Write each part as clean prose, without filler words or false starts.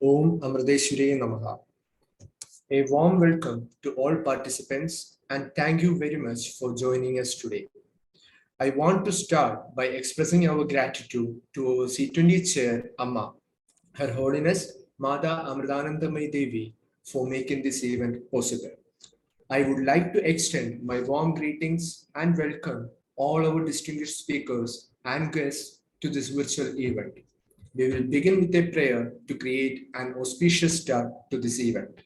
Om Amradeshwari Namaha. A warm welcome to all participants and thank you very much for joining us today. I want to start by expressing our gratitude to our C20 Chair Amma, Her Holiness Mata Amritanandamayi Devi, for making this event possible. I would like to extend my warm greetings and welcome all our distinguished speakers and guests to this virtual event. We will begin with a prayer to create an auspicious start to this event.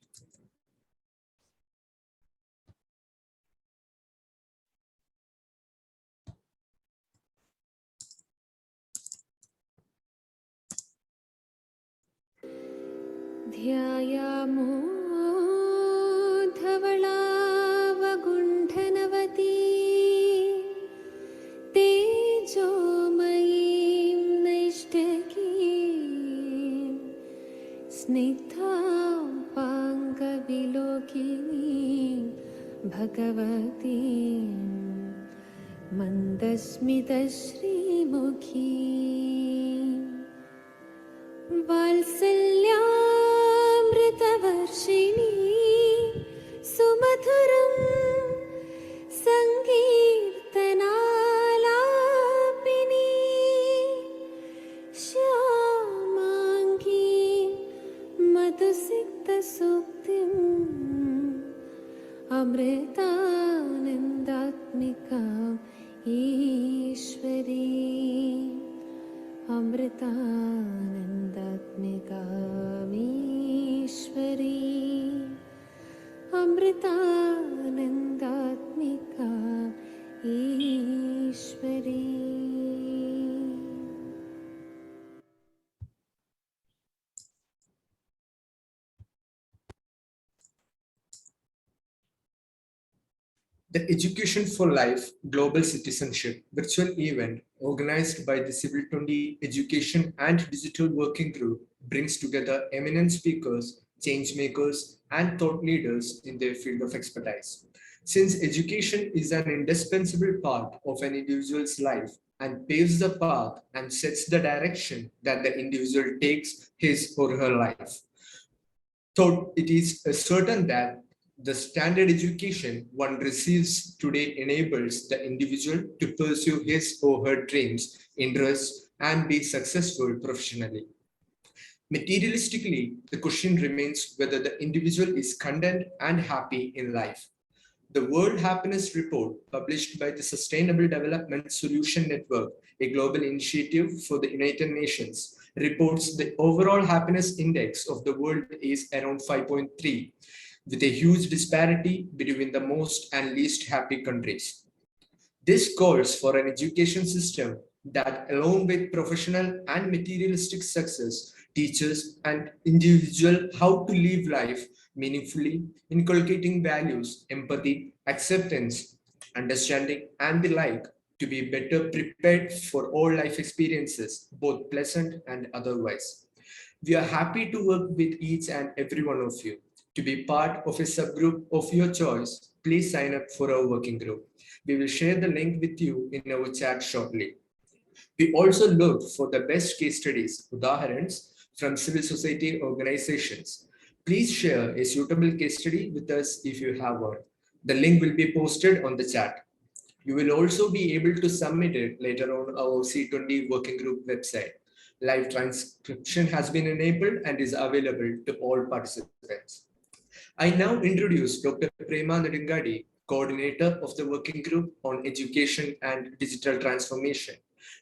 ध्यायामो धवलावगुण्ठनवती तेजोमयीं नैष्टकीं स्निग्धां पाङ्गविलोकिनीं भगवतीं मन्दस्मितश्रीमुखीं वात्सल्यामृतवर्षिणी सुमधुरं सङ्कीर्तनालापिनी श्यामाङ्गी मधुसिक्तसूक्तिम् अमृतानन्दात्मिकाम् Ishwari अमृतानन्दात्मिकामीश्वरी अमृतानन्दात्मिका Ishwari. The Education for Life Global Citizenship virtual event organized by the Civil 20 Education and Digital Working Group brings together eminent speakers, change makers, and thought leaders in their field of expertise. Since education is an indispensable part of an individual's life and paves the path and sets the direction that the individual takes his or her life, thought it is certain that the standard education one receives today enables the individual to pursue his or her dreams, interests, and be successful professionally. Materialistically, the question remains whether the individual is content and happy in life. The World Happiness Report, published by the Sustainable Development Solution Network, a global initiative for the United Nations, reports the overall happiness index of the world is around 5.3, with a huge disparity between the most and least happy countries. This calls for an education system that, along with professional and materialistic success, teaches an individual how to live life meaningfully, inculcating values, empathy, acceptance, understanding, and the like to be better prepared for all life experiences, both pleasant and otherwise. We are happy to work with each and every one of you. To be part of a subgroup of your choice, please sign up for our working group. We will share the link with you in our chat shortly. We also look for the best case studies, udaharans, from civil society organizations. Please share a suitable case study with us if you have one. The link will be posted on the chat. You will also be able to submit it later on our C20 working group website. Live transcription has been enabled and is available to all participants. I now introduce Dr. Prema Nedungadi, coordinator of the working group on education and digital transformation.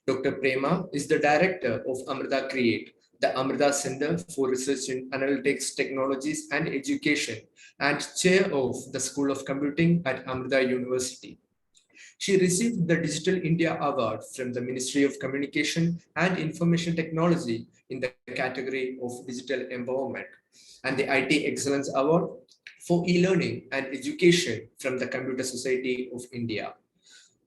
Dr. Prema is the director of Amrita Create, the Amrita Center for Research in Analytics, Technologies and Education, and chair of the School of Computing at Amrita University. She received the Digital India Award from the Ministry of Communication and Information Technology in the category of Digital Empowerment, and the IT Excellence Award for e-learning and education from the Computer Society of India.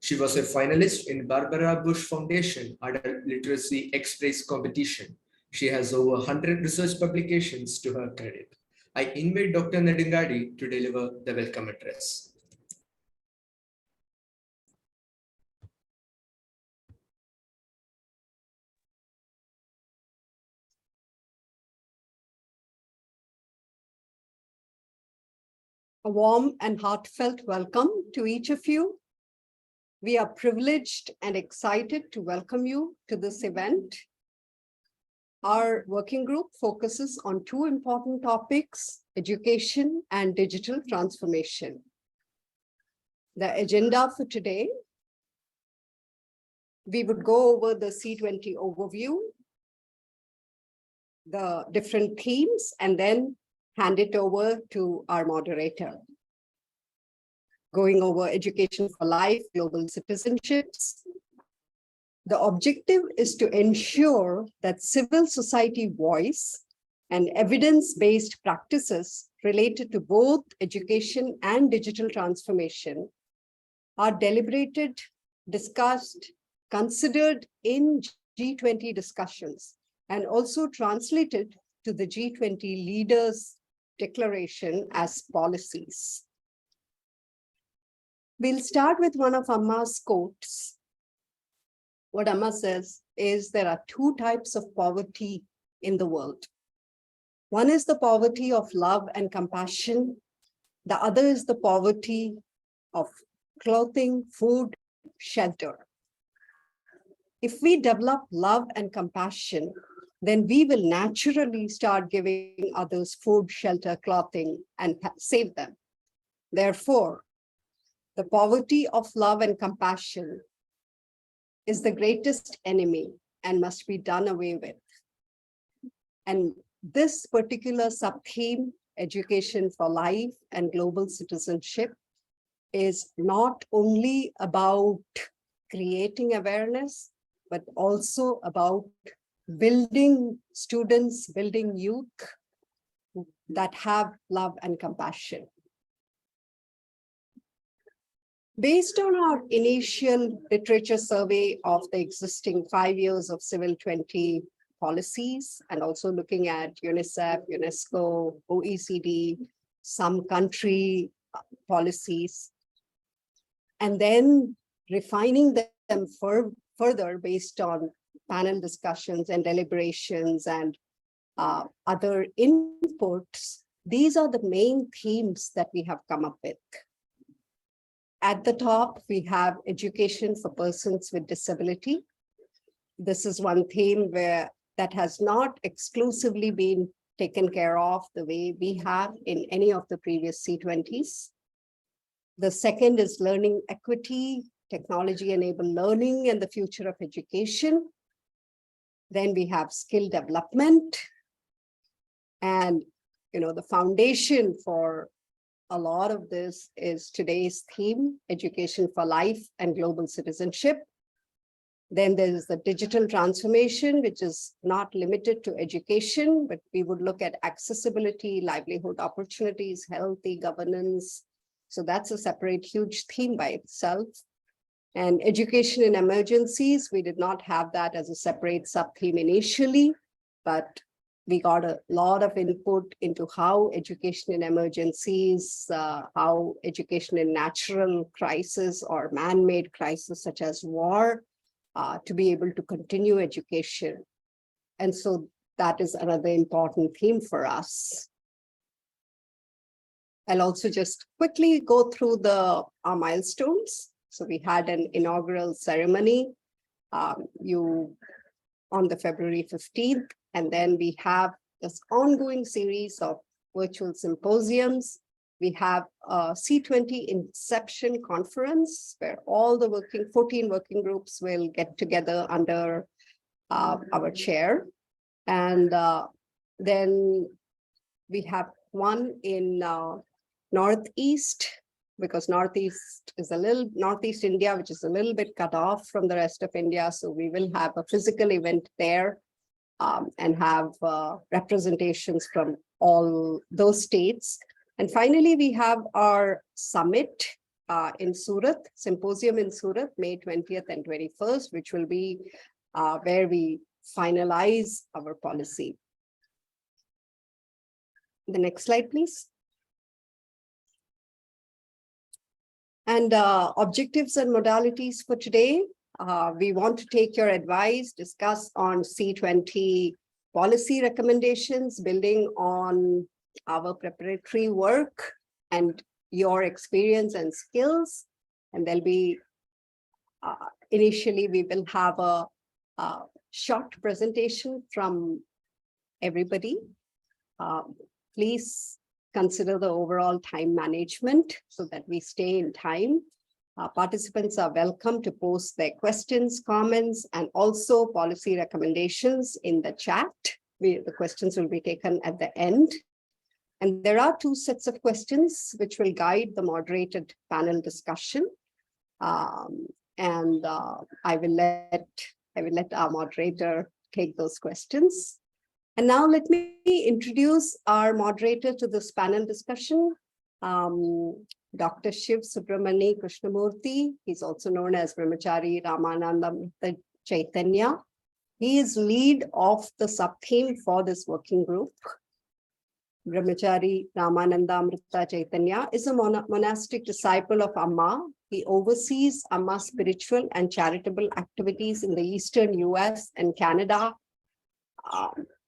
She was a finalist in Barbara Bush Foundation Adult Literacy X-Prize competition. She has over 100 research publications to her credit. I invite Dr. Nedungadi to deliver the welcome address. A warm and heartfelt welcome to each of you. We are privileged and excited to welcome you to this event. Our working group focuses on two important topics, education and digital transformation. The agenda for today, we would go over the C20 overview, the different themes, and then hand it over to our moderator. Going over education for life, global citizenships. The objective is to ensure that civil society voice and evidence-based practices related to both education and digital transformation are deliberated, discussed, considered in G20 discussions, and also translated to the G20 leaders' declaration as policies. We'll start with one of Amma's quotes. What Amma says is there are two types of poverty in the world. One is the poverty of love and compassion. The other is the poverty of clothing, food, shelter. If we develop love and compassion, then we will naturally start giving others food, shelter, clothing, and save them. Therefore, the poverty of love and compassion is the greatest enemy and must be done away with. And this particular sub-theme, education for life and global citizenship, is not only about creating awareness, but also about building students, building youth that have love and compassion. Based on our initial literature survey of the existing 5 years of Civil 20 policies, and also looking at UNICEF, UNESCO, OECD, some country policies, and then refining them further based on panel discussions and deliberations and other inputs, these are the main themes that we have come up with. At the top, we have education for persons with disability. This is one theme that has not exclusively been taken care of the way we have in any of the previous C20s. The second is learning equity, technology-enabled learning, and the future of education. Then we have skill development. And the foundation for a lot of this is today's theme, education for life and global citizenship. Then there's the digital transformation, which is not limited to education, but we would look at accessibility, livelihood opportunities, healthy governance. So that's a separate huge theme by itself. And education in emergencies, we did not have that as a separate sub-theme initially, but we got a lot of input into how education in emergencies, how education in natural crisis or man-made crisis such as war, to be able to continue education. And so that is another important theme for us. I'll also just quickly go through our milestones. So we had an inaugural ceremony on the February 15th. And then we have this ongoing series of virtual symposiums. We have a C20 Inception Conference where all the 14 working groups will get together under our chair. And then we have one in Northeast, because Northeast India, which is a little bit cut off from the rest of India. So we will have a physical event there. And have representations from all those states. And finally, we have our summit in Surat, symposium in Surat, May 20th and 21st, which will be where we finalize our policy. The next slide, please. And objectives and modalities for today. We want to take your advice, discuss on C20 policy recommendations, building on our preparatory work, and your experience and skills. And there'll be, initially, we will have a short presentation from everybody. Please consider the overall time management so that we stay in time. Participants are welcome to post their questions, comments, and also policy recommendations in the chat. The questions will be taken at the end. And there are 2 sets of questions which will guide the moderated panel discussion. I will let our moderator take those questions. And now let me introduce our moderator to this panel discussion, Dr. Shiv Subramani Krishnamurthy. He's also known as Brahmachari Ramanandamrita Chaitanya. He is lead of the sub-theme for this working group. Brahmachari Ramanandamrita Chaitanya is a monastic disciple of Amma. He oversees Amma spiritual and charitable activities in the Eastern US and Canada.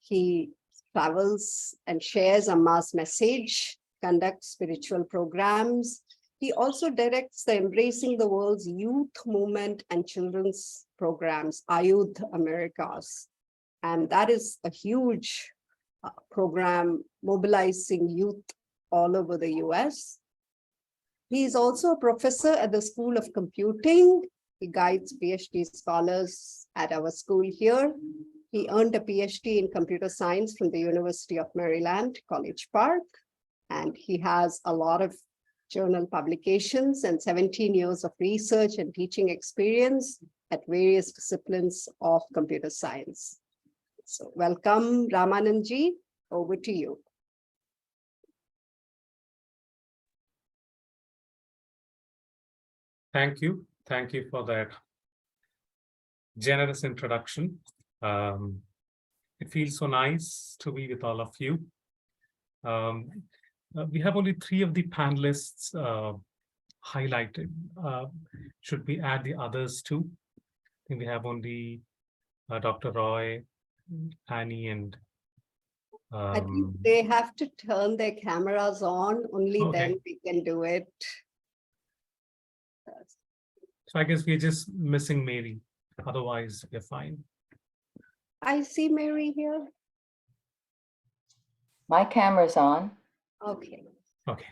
He travels and shares Amma's message, conducts spiritual programs. He also directs the Embracing the World's youth movement and children's programs, Ayudh Americas. And that is a huge program mobilizing youth all over the US. He is also a professor at the School of Computing. He guides PhD scholars at our school here. He earned a PhD in computer science from the University of Maryland, College Park. And he has a lot of journal publications and 17 years of research and teaching experience at various disciplines of computer science. So welcome, Ramanandji, over to you. Thank you. Thank you for that generous introduction. It feels so nice to be with all of you. We have only 3 of the panelists highlighted. Should we add the others too? I think we have only Dr. Roy, Annie, and I think they have to turn their cameras on, only then we can do it. So I guess we're just missing Mary. Otherwise, we're fine. I see Mary here. My camera's on. Okay. Okay.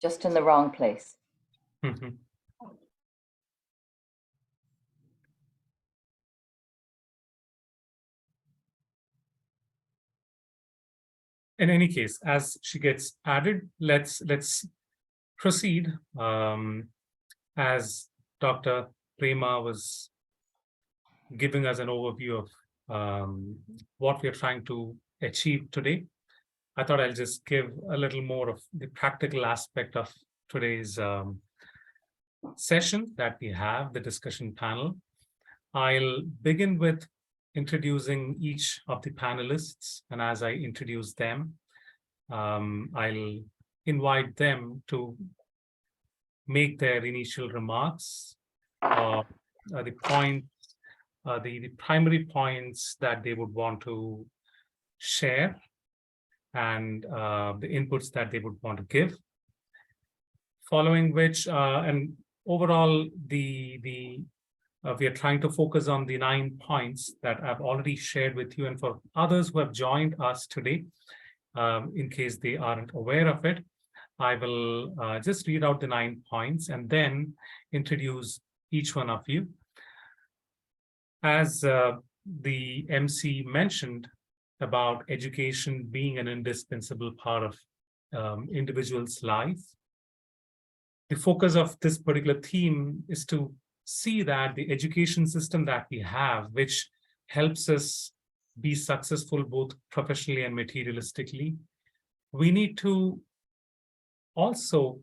Just in the wrong place. Mhm. In any case, as she gets added, let's proceed. As Dr. Prema was giving us an overview of what we're trying to achieve today, I thought I'll just give a little more of the practical aspect of today's session that we have, the discussion panel. I'll begin with introducing each of the panelists, and as I introduce them, I'll invite them to make their initial remarks, the primary points that they would want to share, and the inputs that they would want to give. Following which, and overall, we are trying to focus on the 9 points that I've already shared with you, and for others who have joined us today, in case they aren't aware of it, I will just read out the 9 points and then introduce each one of you. As the MC mentioned about education being an indispensable part of individual's life, the focus of this particular theme is to see that the education system that we have, which helps us be successful both professionally and materialistically, we need to also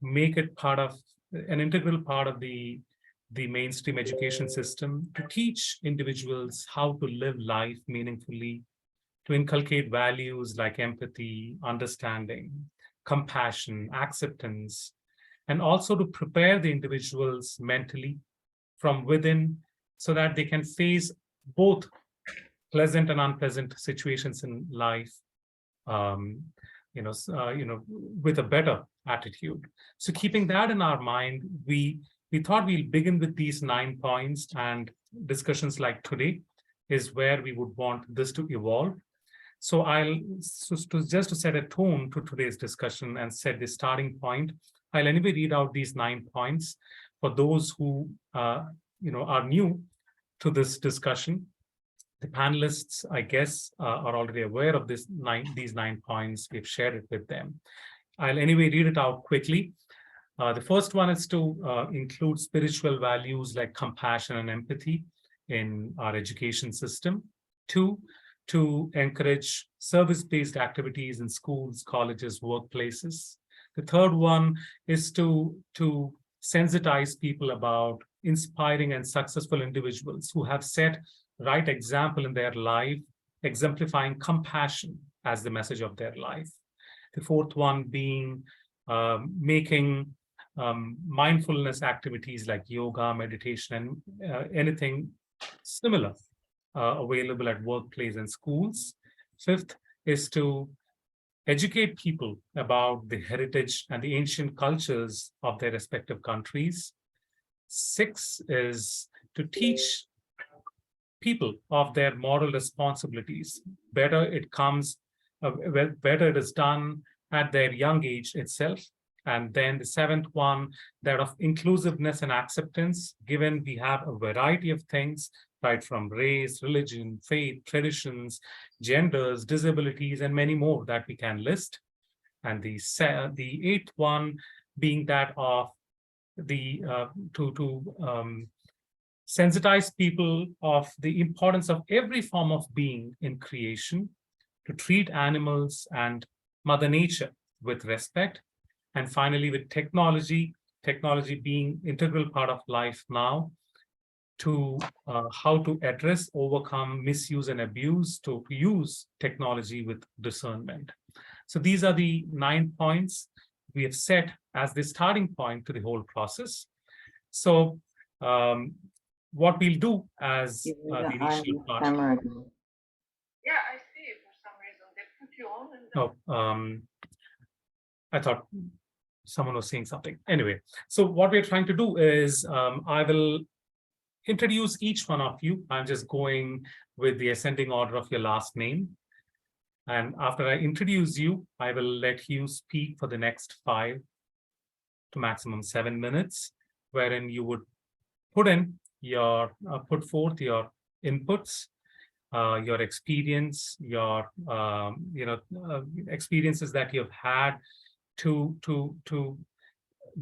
make it part of an integral part of the mainstream education system to teach individuals how to live life meaningfully, to inculcate values like empathy, understanding, compassion, acceptance, and also to prepare the individuals mentally from within so that they can face both pleasant and unpleasant situations in life with a better attitude. So keeping that in our mind, we thought we'll begin with these 9 points, and discussions like today is where we would want this to evolve. So just to set a tone to today's discussion and set the starting point, I'll anyway read out these 9 points for those who are new to this discussion. The panelists, I guess, are already aware of these 9 points. We've shared it with them. I'll anyway read it out quickly. The first one is to include spiritual values like compassion and empathy in our education system. 2, to encourage service-based activities in schools, colleges, workplaces. The third one is to sensitize people about inspiring and successful individuals who have set right example in their life, exemplifying compassion as the message of their life. The fourth one being making mindfulness activities like yoga, meditation, and anything similar available at workplace and schools. Fifth is to educate people about the heritage and the ancient cultures of their respective countries. 6 is to teach people of their moral responsibilities. Better it is done at their young age itself. And then the 7th one, that of inclusiveness and acceptance, given we have a variety of things, right from race, religion, faith, traditions, genders, disabilities, and many more that we can list. And the 8th one being that of to sensitize people of the importance of every form of being in creation, to treat animals and Mother Nature with respect. And finally, with technology being integral part of life now, to how to address, overcome misuse and abuse, to use technology with discernment. So these are the 9 points we have set as the starting point to the whole process. So what we'll do as the initial part. Yeah, I see. For some reson they put you on. And I thought someone was saying something. Anyway, so what we're trying to do is I will introduce each one of you. I'm just going with the ascending order of your last name. And after I introduce you, I will let you speak for the next 5 to maximum 7 minutes, wherein you would put forth your inputs, your experience, your experiences that you've had to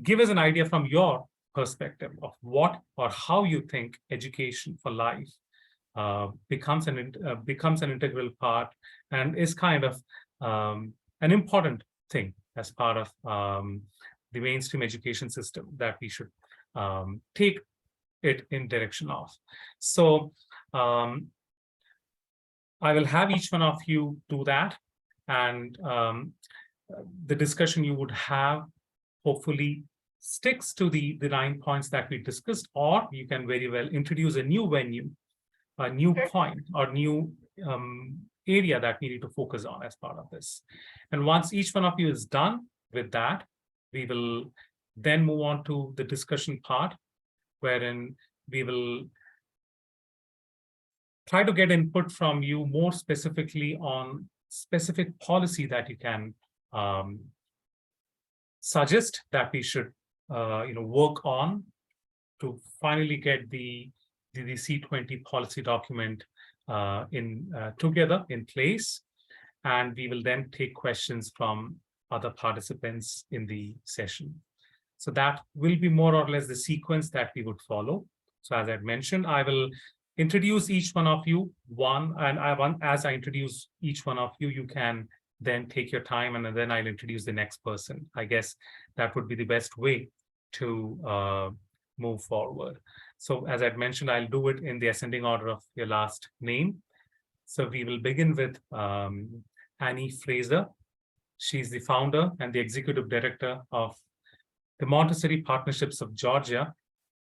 give us an idea from your perspective of what or how you think education for life becomes an integral part and is kind of an important thing as part of the mainstream education system that we should take it in direction of. So I will have each one of you do that, and the discussion you would have hopefully sticks to the 9 points that we discussed, or you can very well introduce a new venue, a new point, or new area that we need to focus on as part of this. And once each one of you is done with that, we will then move on to the discussion part, wherein we will try to get input from you more specifically on specific policy that you can suggest that we should work on to finally get the C20 policy document together in place. And we will then take questions from other participants in the session. So that will be more or less the sequence that we would follow. So as I mentioned, I will introduce each one of you as I introduce each one of you, you can then take your time, and then I'll introduce the next person. I guess that would be the best way to move forward. So as I'd mentioned, I'll do it in the ascending order of your last name. So we will begin with Annie Fraser. She's the founder and the executive director of the Montessori Partnerships of Georgia,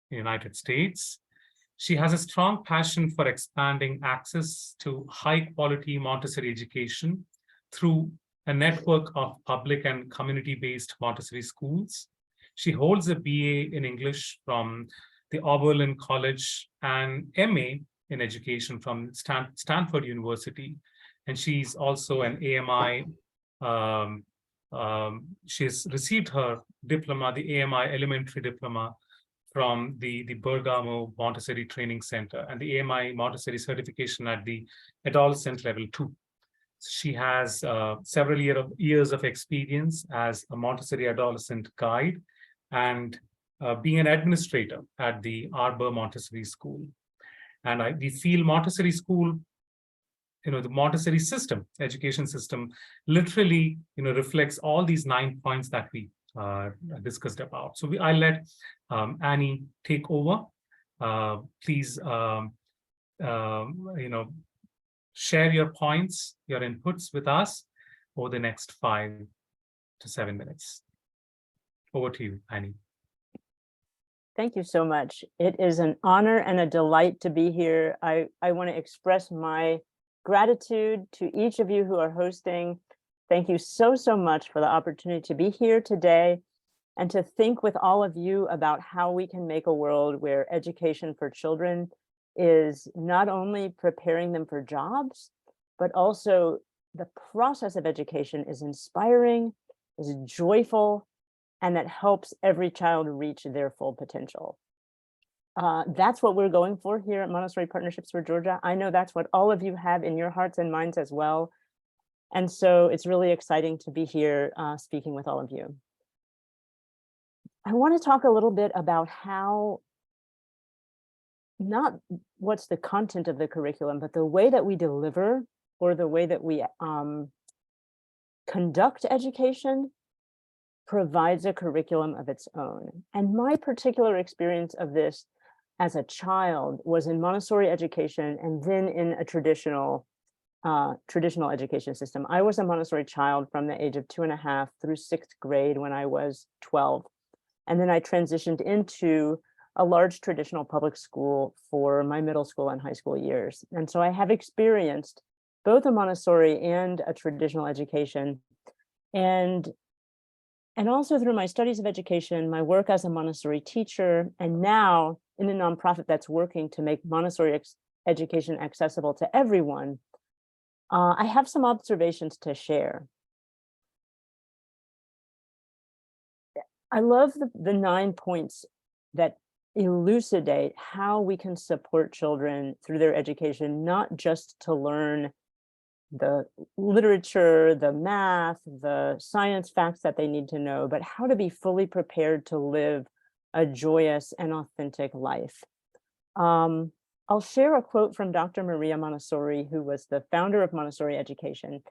United States. She has a strong passion for expanding access to high-quality Montessori education through a network of public and community-based Montessori schools. She holds a BA in English from the Oberlin College and MA in education from Stanford University. And she's also an AMI. She's received her diploma, the AMI elementary diploma, from the Bergamo Montessori Training Center and the AMI Montessori certification at the adolescent level 2. She has several years of experience as a Montessori adolescent guide and being an administrator at the Arbor Montessori School. And we feel Montessori school, the Montessori system, education system, literally, reflects all these 9 points that we discussed about. So I'll let Annie take over. Please, share your points, your inputs with us over the next 5 to 7 minutes. Over to you, Annie. Thank you so much. It is an honor and a delight to be here. I want to express my gratitude to each of you who are hosting. Thank you so much for the opportunity to be here today and to think with all of you about how we can make a world where education for children is not only preparing them for jobs, but also the process of education is inspiring, is joyful, and that helps every child reach their full potential. That's what we're going for here at Montessori Partnerships for Georgia. I know that's what all of you have in your hearts and minds as well. And so it's really exciting to be here speaking with all of you. I want to talk a little bit about how, not what's the content of the curriculum, but the way that we deliver or the way that we conduct education provides a curriculum of its own. And my particular experience of this as a child was in Montessori education and then in a traditional education system. I was a Montessori child from the age of 2.5 through 6th grade when I was 12. And then I transitioned into a large traditional public school for my middle school and high school years. And so I have experienced both a Montessori and a traditional education. And also through my studies of education, my work as a Montessori teacher, and now in a nonprofit that's working to make Montessori education accessible to everyone, I have some observations to share. I love the 9 points that elucidate how we can support children through their education, not just to learn the literature, the math, the science facts that they need to know, but how to be fully prepared to live a joyous and authentic life. I'll share a quote from Dr. Maria Montessori, who was the founder of Montessori education.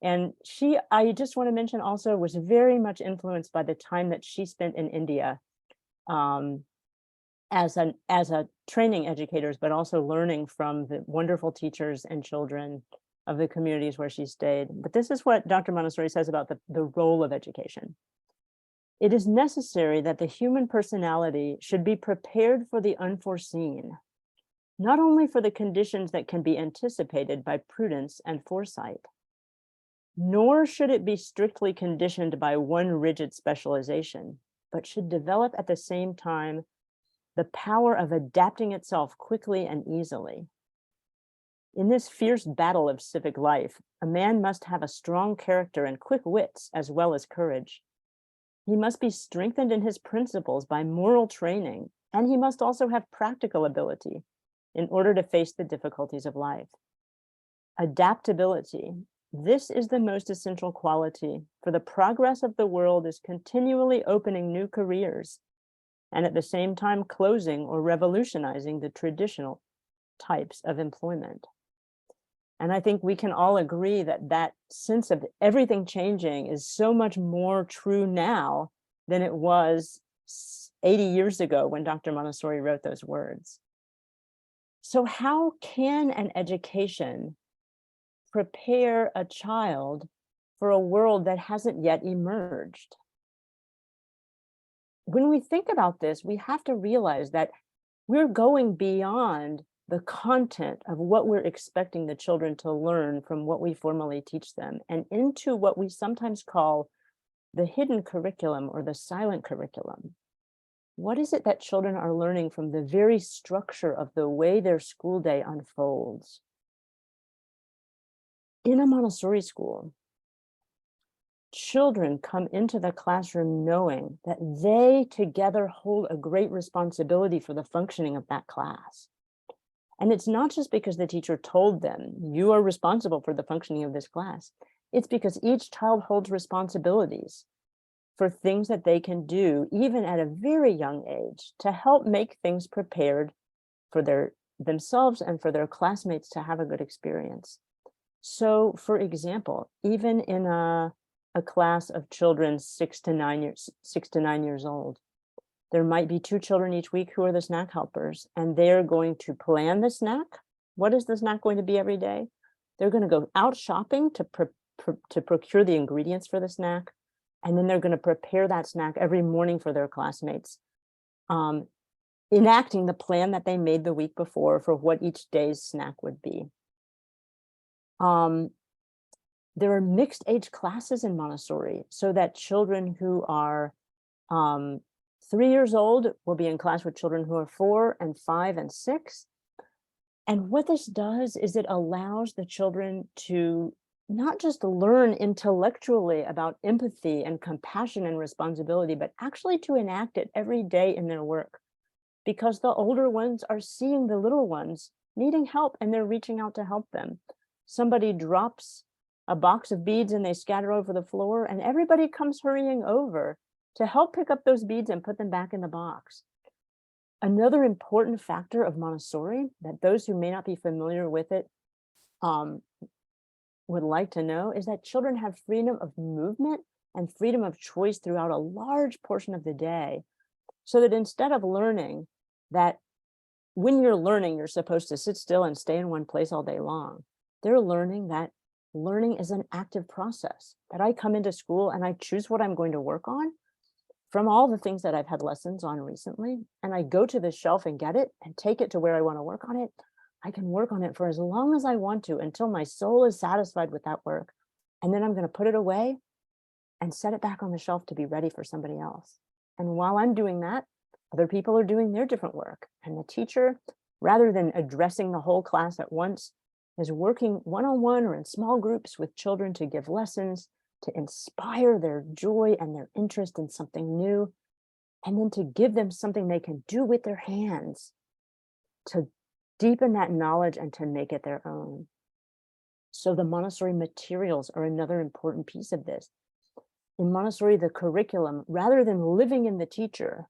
And she, I just want to mention also, was very much influenced by the time that she spent in India as a training educator, but also learning from the wonderful teachers and children of the communities where she stayed. But this is what Dr. Montessori says about the role of education. It is necessary that the human personality should be prepared for the unforeseen, not only for the conditions that can be anticipated by prudence and foresight, nor should it be strictly conditioned by one rigid specialization, but should develop at the same time the power of adapting itself quickly and easily. In this fierce battle of civic life, a man must have a strong character and quick wits as well as courage. He must be strengthened in his principles by moral training, and he must also have practical ability in order to face the difficulties of life. Adaptability. This is the most essential quality, for the progress of the world is continually opening new careers and at the same time closing or revolutionizing the traditional types of employment. And I think we can all agree that that sense of everything changing is so much more true now than it was 80 years ago when Dr. Montessori wrote those words. So how can an education prepare a child for a world that hasn't yet emerged? When we think about this, we have to realize that we're going beyond the content of what we're expecting the children to learn from what we formally teach them and into what we sometimes call the hidden curriculum or the silent curriculum. What is it that children are learning from the very structure of the way their school day unfolds? In a Montessori school, children come into the classroom knowing that they together hold a great responsibility for the functioning of that class. And it's not just because the teacher told them, you are responsible for the functioning of this class. It's because each child holds responsibilities for things that they can do, even at a very young age, to help make things prepared for themselves and for their classmates to have a good experience. So, for example, even in a class of children 6 to 9 years old, there might be 2 children each week who are the snack helpers, and they're going to plan the snack. What is the snack going to be every day? They're going to go out shopping to procure the ingredients for the snack, and then they're going to prepare that snack every morning for their classmates, enacting the plan that they made the week before for what each day's snack would be. There are mixed age classes in Montessori, so that children who are 3 years old will be in class with children who are 4 and 5 and 6. And what this does is it allows the children to not just learn intellectually about empathy and compassion and responsibility, but actually to enact it every day in their work. Because the older ones are seeing the little ones needing help and they're reaching out to help them. Somebody drops a box of beads and they scatter over the floor, and everybody comes hurrying over to help pick up those beads and put them back in the box. Another important factor of Montessori that those who may not be familiar with it would like to know is that children have freedom of movement and freedom of choice throughout a large portion of the day. So that instead of learning that when you're learning, you're supposed to sit still and stay in one place all day long, they're learning that learning is an active process, that I come into school and I choose what I'm going to work on from all the things that I've had lessons on recently, and I go to the shelf and get it and take it to where I want to work on it. I can work on it for as long as I want to until my soul is satisfied with that work. And then I'm going to put it away and set it back on the shelf to be ready for somebody else. And while I'm doing that, other people are doing their different work. And the teacher, rather than addressing the whole class at once, is working one-on-one or in small groups with children to give lessons, to inspire their joy and their interest in something new, and then to give them something they can do with their hands to deepen that knowledge and to make it their own. So the Montessori materials are another important piece of this. In Montessori, the curriculum, rather than living in the teacher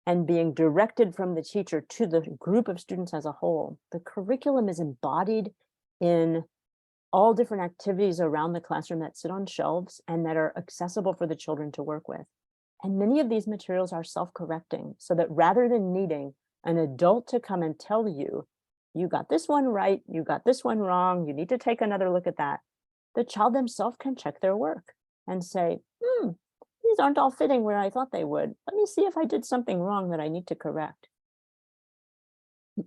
and being directed from the teacher to the group of students as a whole, the curriculum is embodied in all different activities around the classroom that sit on shelves and that are accessible for the children to work with. And many of these materials are self-correcting, so that rather than needing an adult to come and tell you, you got this one right, you got this one wrong, you need to take another look at that, the child themselves can check their work and say, these aren't all fitting where I thought they would. Let me see if I did something wrong that I need to correct.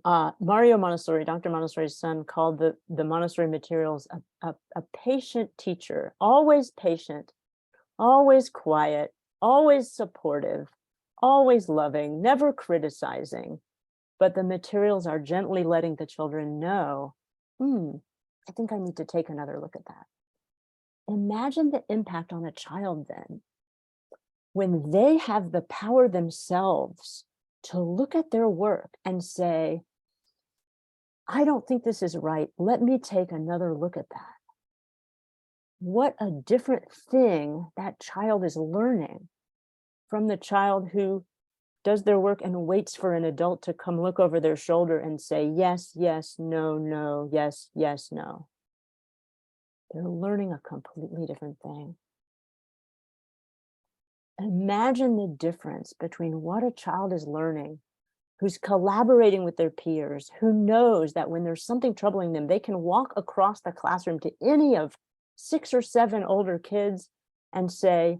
Mario Montessori, Dr. Montessori's son, called the Montessori materials a patient teacher, always patient, always quiet, always supportive, always loving, never criticizing. But the materials are gently letting the children know, I think I need to take another look at that. Imagine the impact on a child then, when they have the power themselves to look at their work and say, I don't think this is right. Let me take another look at that. What a different thing that child is learning from the child who does their work and waits for an adult to come look over their shoulder and say, yes, yes, no, no, yes, yes, no. They're learning a completely different thing. Imagine the difference between what a child is learning, who's collaborating with their peers, who knows that when there's something troubling them, they can walk across the classroom to any of 6 or 7 older kids and say,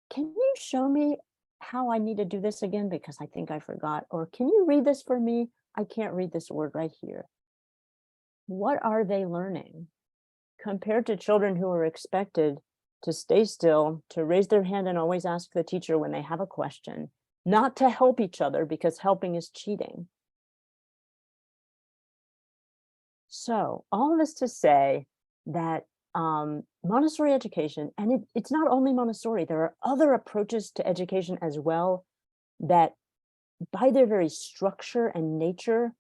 can you show me how I need to do this again because I think I forgot? Or can you read this for me? I can't read this word right here. What are they learning compared to children who are expected to stay still, to raise their hand and always ask the teacher when they have a question, not to help each other because helping is cheating? So all of this to say that Montessori education, and it's not only Montessori, there are other approaches to education as well that by their very structure and nature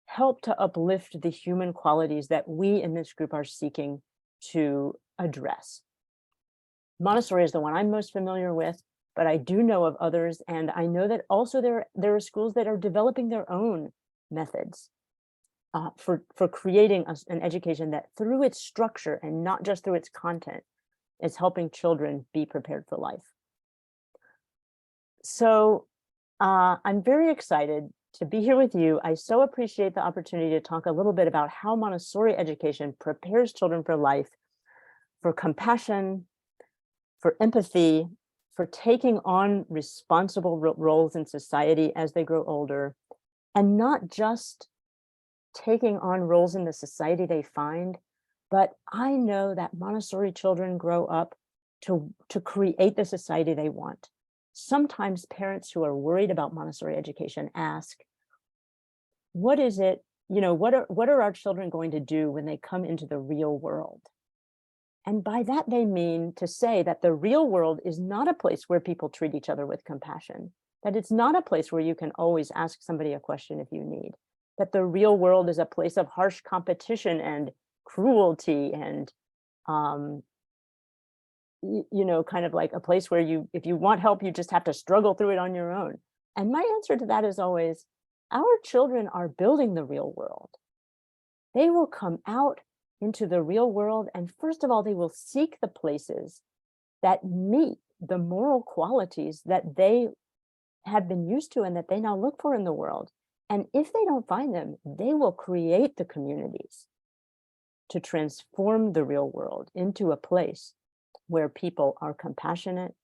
help to uplift the human qualities that we in this group are seeking to address. Montessori is the one I'm most familiar with, but I do know of others, and I know that also there are schools that are developing their own methods for creating an education that through its structure and not just through its content is helping children be prepared for life. So I'm very excited to be here with you. I so appreciate the opportunity to talk a little bit about how Montessori education prepares children for life, for compassion, for empathy, for taking on responsible roles in society as they grow older, and not just taking on roles in the society they find, but I know that Montessori children grow up to create the society they want. Sometimes parents who are worried about Montessori education ask, what is it, what are our children going to do when they come into the real world? And by that, they mean to say that the real world is not a place where people treat each other with compassion, that it's not a place where you can always ask somebody a question if you need, that the real world is a place of harsh competition and cruelty and, kind of like a place where if you want help, you just have to struggle through it on your own. And my answer to that is always, our children are building the real world. They will come out into the real world, and first of all, they will seek the places that meet the moral qualities that they have been used to and that they now look for in the world. And if they don't find them, they will create the communities to transform the real world into a place where people are compassionate,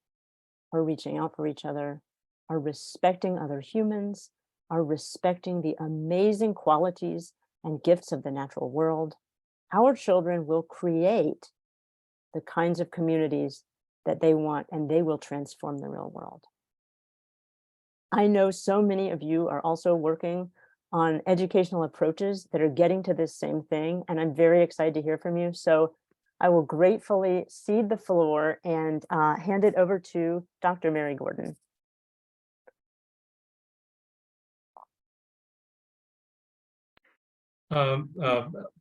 are reaching out for each other, are respecting other humans, are respecting the amazing qualities and gifts of the natural world. Our children will create the kinds of communities that they want, and they will transform the real world. I know so many of you are also working on educational approaches that are getting to this same thing, and I'm very excited to hear from you. So I will gratefully cede the floor and hand it over to Dr. Mary Gordon.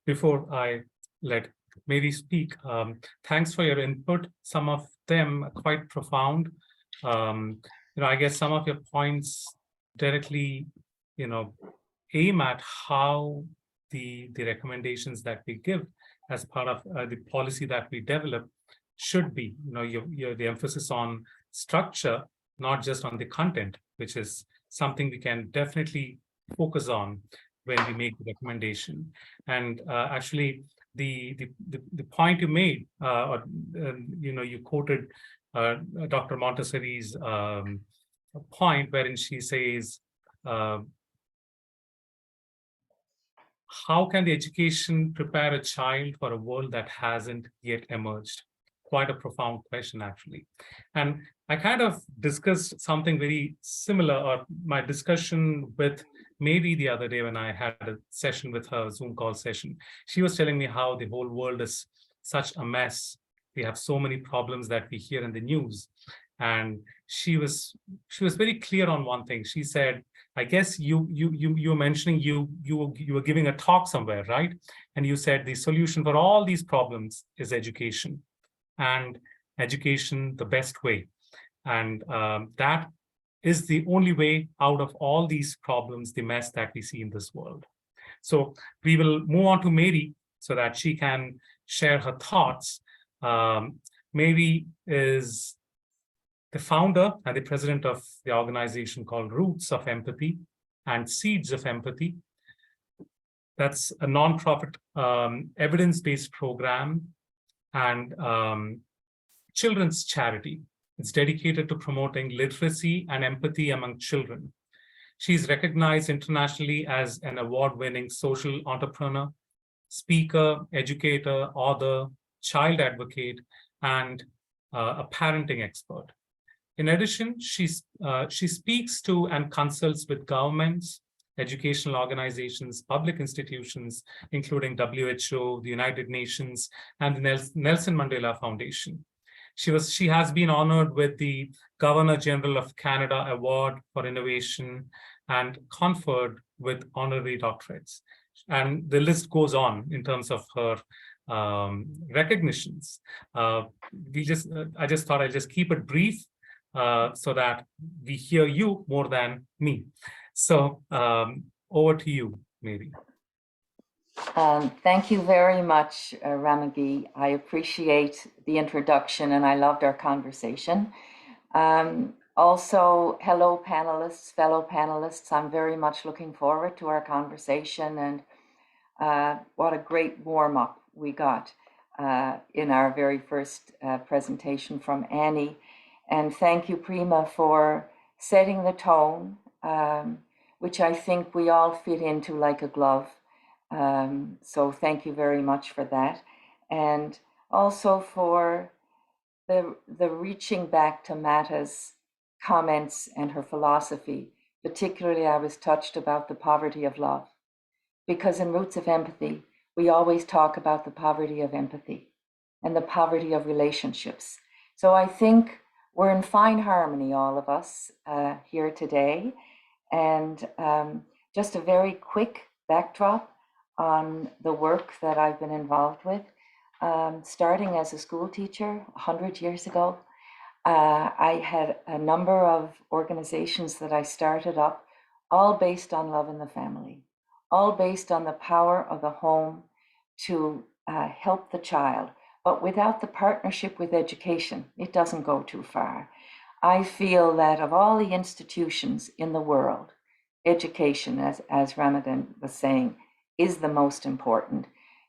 Before I let Mary speak, thanks for your input. Some of them are quite profound. I guess some of your points directly, aim at how the recommendations that we give as part of the policy that we develop should be. The emphasis on structure, not just on the content, which is something we can definitely focus on when we make the recommendation. And actually, the point you made, you quoted Dr. Montessori's point wherein she says, how can the education prepare a child for a world that hasn't yet emerged? Quite a profound question, actually. And I kind of discussed something very similar, or my discussion with Mary the other day when I had a session with her, Zoom call session. She was telling me how the whole world is such a mess. We have so many problems that we hear in the news. And she was very clear on one thing. She said, I guess you were mentioning you were giving a talk somewhere, right? And you said the solution for all these problems is education, and education the best way. And that is the only way out of all these problems, the mess that we see in this world. So we will move on to Mary so that she can share her thoughts. Mary is the founder and the president of the organization called Roots of Empathy and Seeds of Empathy. That's a nonprofit evidence-based program and children's charity. It's dedicated to promoting literacy and empathy among children. She's recognized internationally as an award-winning social entrepreneur, speaker, educator, author, child advocate, and a parenting expert. In addition, she speaks to and consults with governments, educational organizations, public institutions, including WHO, the United Nations, and the Nelson Mandela Foundation. She has been honored with the Governor General of Canada Award for Innovation and conferred with honorary doctorates. And the list goes on in terms of her recognitions. I just thought I'd just keep it brief so that we hear you more than me. So over to you, Mary. Thank you very much, Ramagi. I appreciate the introduction and I loved our conversation. Also, hello panelists, fellow panelists. I'm very much looking forward to our conversation, and what a great warm-up we got in our very first presentation from Annie. And thank you, Prima, for setting the tone, which I think we all fit into like a glove. So thank you very much for that. And also for the reaching back to Mata's comments and her philosophy. Particularly, I was touched about the poverty of love, because in Roots of Empathy, we always talk about the poverty of empathy and the poverty of relationships. So I think we're in fine harmony, all of us here today. And just a very quick backdrop on the work that I've been involved with. Starting as a school teacher 100 years ago, I had a number of organizations that I started up, all based on love in the family, all based on the power of the home to help the child. But without the partnership with education, it doesn't go too far. I feel that of all the institutions in the world, education, as Ramadan was saying, is the most important.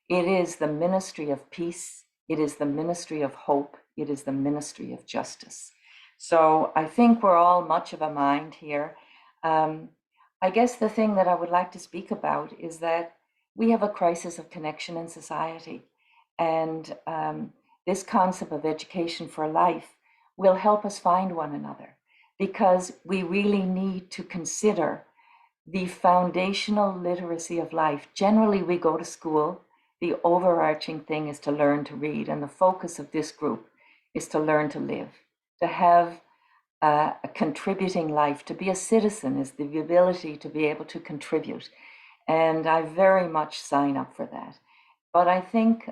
It is the ministry of peace. It is the ministry of hope. It is the ministry of justice. So I think we're all much of a mind here. I guess the thing that I would like to speak about is that we have a crisis of connection in society. And this concept of education for life will help us find one another, because we really need to consider the foundational literacy of life. Generally, we go to school. The overarching thing is to learn to read, and the focus of this group is to learn to live, to have a contributing life. To be a citizen is the ability to be able to contribute, and I very much sign up for that. But I think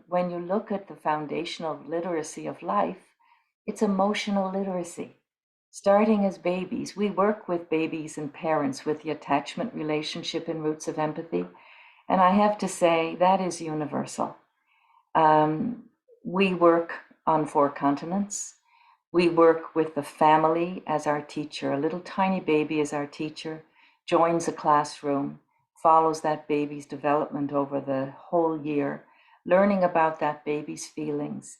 when you look at the foundational literacy of life, it's emotional literacy. Starting as babies, we work with babies and parents with the attachment relationship in Roots of Empathy. And I have to say, that is universal. We work on 4 continents. We work with the family as our teacher. A little tiny baby is our teacher, joins a classroom, follows that baby's development over the whole year, learning about that baby's feelings.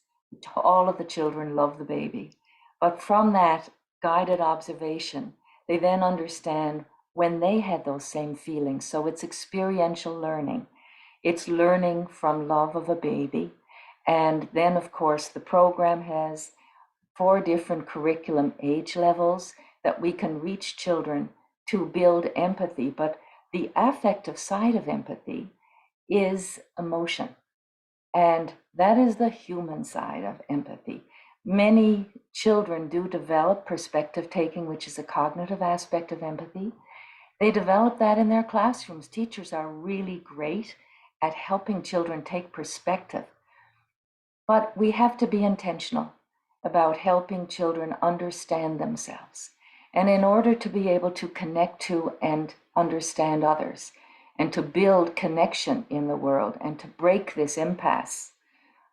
All of the children love the baby. But from that guided observation, they then understand when they had those same feelings. So it's experiential learning. It's learning from love of a baby. And then, of course, the program has 4 different curriculum age levels that we can reach children to build empathy. But the affective side of empathy is emotion. And that is the human side of empathy. Many children do develop perspective taking, which is a cognitive aspect of empathy. They develop that in their classrooms. Teachers are really great at helping children take perspective. But we have to be intentional about helping children understand themselves. And in order to be able to connect to and understand others, and to build connection in the world, and to break this impasse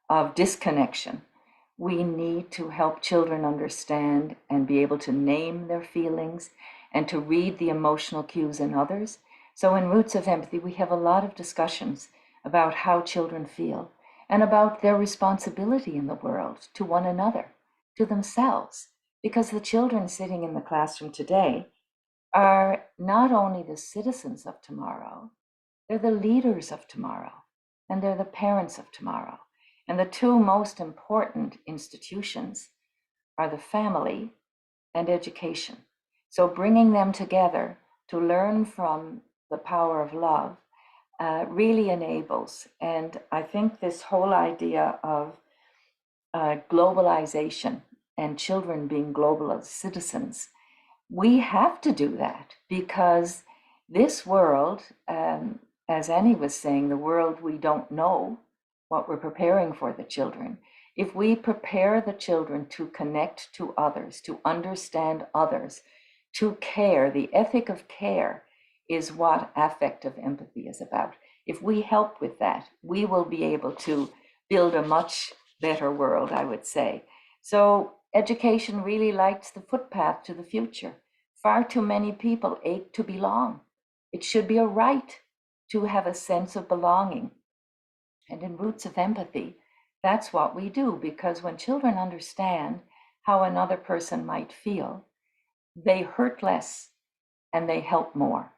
of disconnection, we need to help children understand and be able to name their feelings and to read the emotional cues in others. So in Roots of Empathy, we have a lot of discussions about how children feel and about their responsibility in the world to one another, to themselves. Because the children sitting in the classroom today are not only the citizens of tomorrow, they're the leaders of tomorrow, and they're the parents of tomorrow. And the two most important institutions are the family and education. So bringing them together to learn from the power of love really enables. And I think this whole idea of globalization and children being global citizens, we have to do that because this world, as Annie was saying, the world we don't know, what we're preparing for the children. If we prepare the children to connect to others, to understand others, to care, the ethic of care is what affective empathy is about. If we help with that, we will be able to build a much better world, I would say. So education really lights the footpath to the future. Far too many people ache to belong. It should be a right to have a sense of belonging. And in Roots of Empathy, that's what we do, because when children understand how another person might feel, they hurt less and they help more.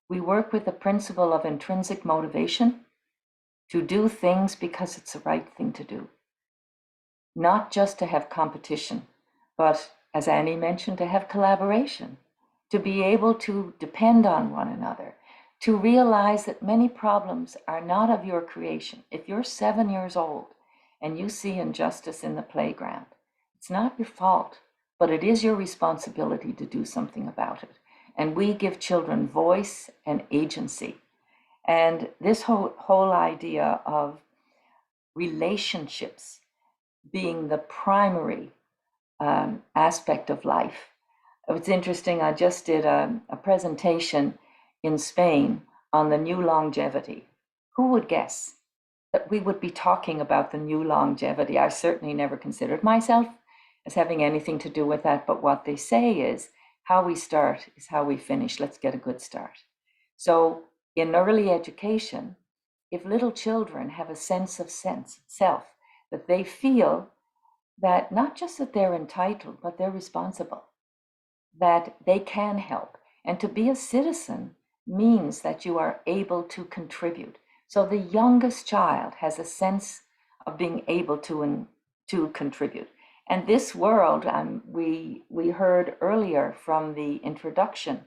We work with the principle of intrinsic motivation to do things because it's the right thing to do. Not just to have competition, but as Annie mentioned, to have collaboration, to be able to depend on one another, to realize that many problems are not of your creation. If you're 7 years old and you see injustice in the playground, it's not your fault, but it is your responsibility to do something about it. And we give children voice and agency. And this whole idea of relationships being the primary aspect of life. It's interesting, I just did a presentation in Spain on the new longevity. Who would guess that we would be talking about the new longevity? I certainly never considered myself as having anything to do with that, but what they say is how we start is how we finish. Let's get a good start. So in early education, if little children have a sense of self, that they feel that not just that they're entitled, but they're responsible, that they can help. And to be a citizen means that you are able to contribute. So the youngest child has a sense of being able to contribute. And this world, we heard earlier from the introduction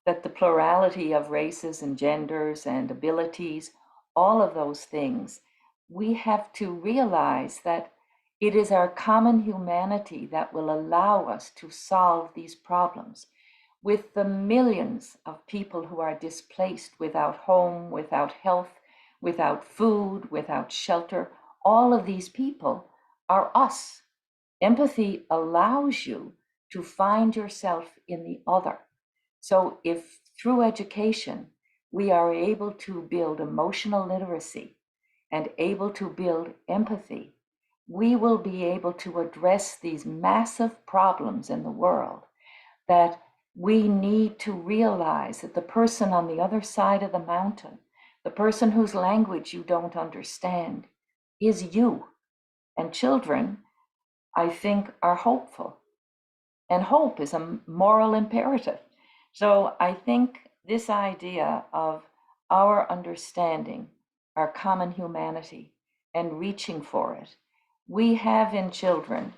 that the plurality of races and genders and abilities, all of those things, we have to realize that it is our common humanity that will allow us to solve these problems. With the millions of people who are displaced without home, without health, without food, without shelter, all of these people are us. Empathy allows you to find yourself in the other. So if through education, we are able to build emotional literacy and able to build empathy, we will be able to address these massive problems in the world that we need to realize that the person on the other side of the mountain, the person whose language you don't understand, is you. And children, I think, are hopeful. And hope is a moral imperative. So I think this idea of our understanding, our common humanity, and reaching for it, we have in children,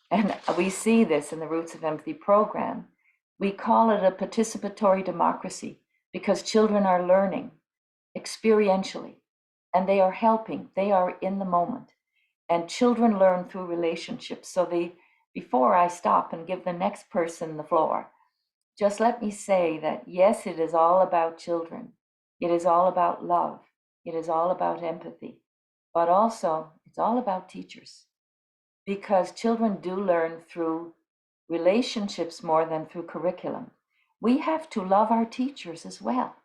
and we see this in the Roots of Empathy program, we call it a participatory democracy because children are learning experientially and they are helping, they are in the moment. And children learn through relationships. So before I stop and give the next person the floor, just let me say that yes, it is all about children. It is all about love. It is all about empathy. But also, it's all about teachers. Because children do learn through relationships more than through curriculum. We have to love our teachers as well.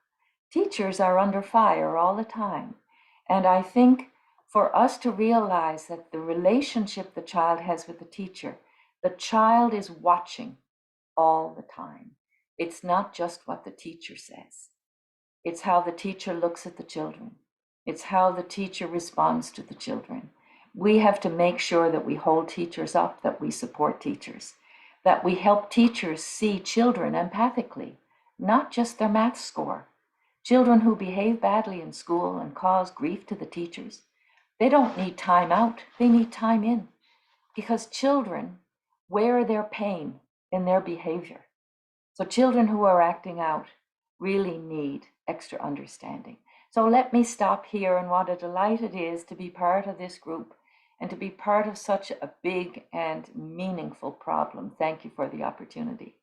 Teachers are under fire all the time. And I think for us to realize that the relationship the child has with the teacher, the child is watching all the time. It's not just what the teacher says. It's how the teacher looks at the children. It's how the teacher responds to the children. We have to make sure that we hold teachers up, that we support teachers, that we help teachers see children empathically, not just their math score. Children who behave badly in school and cause grief to the teachers, they don't need time out, they need time in, because children wear their pain in their behavior. So children who are acting out really need extra understanding. So let me stop here, and what a delight it is to be part of this group and to be part of such a big and meaningful problem. Thank you for the opportunity.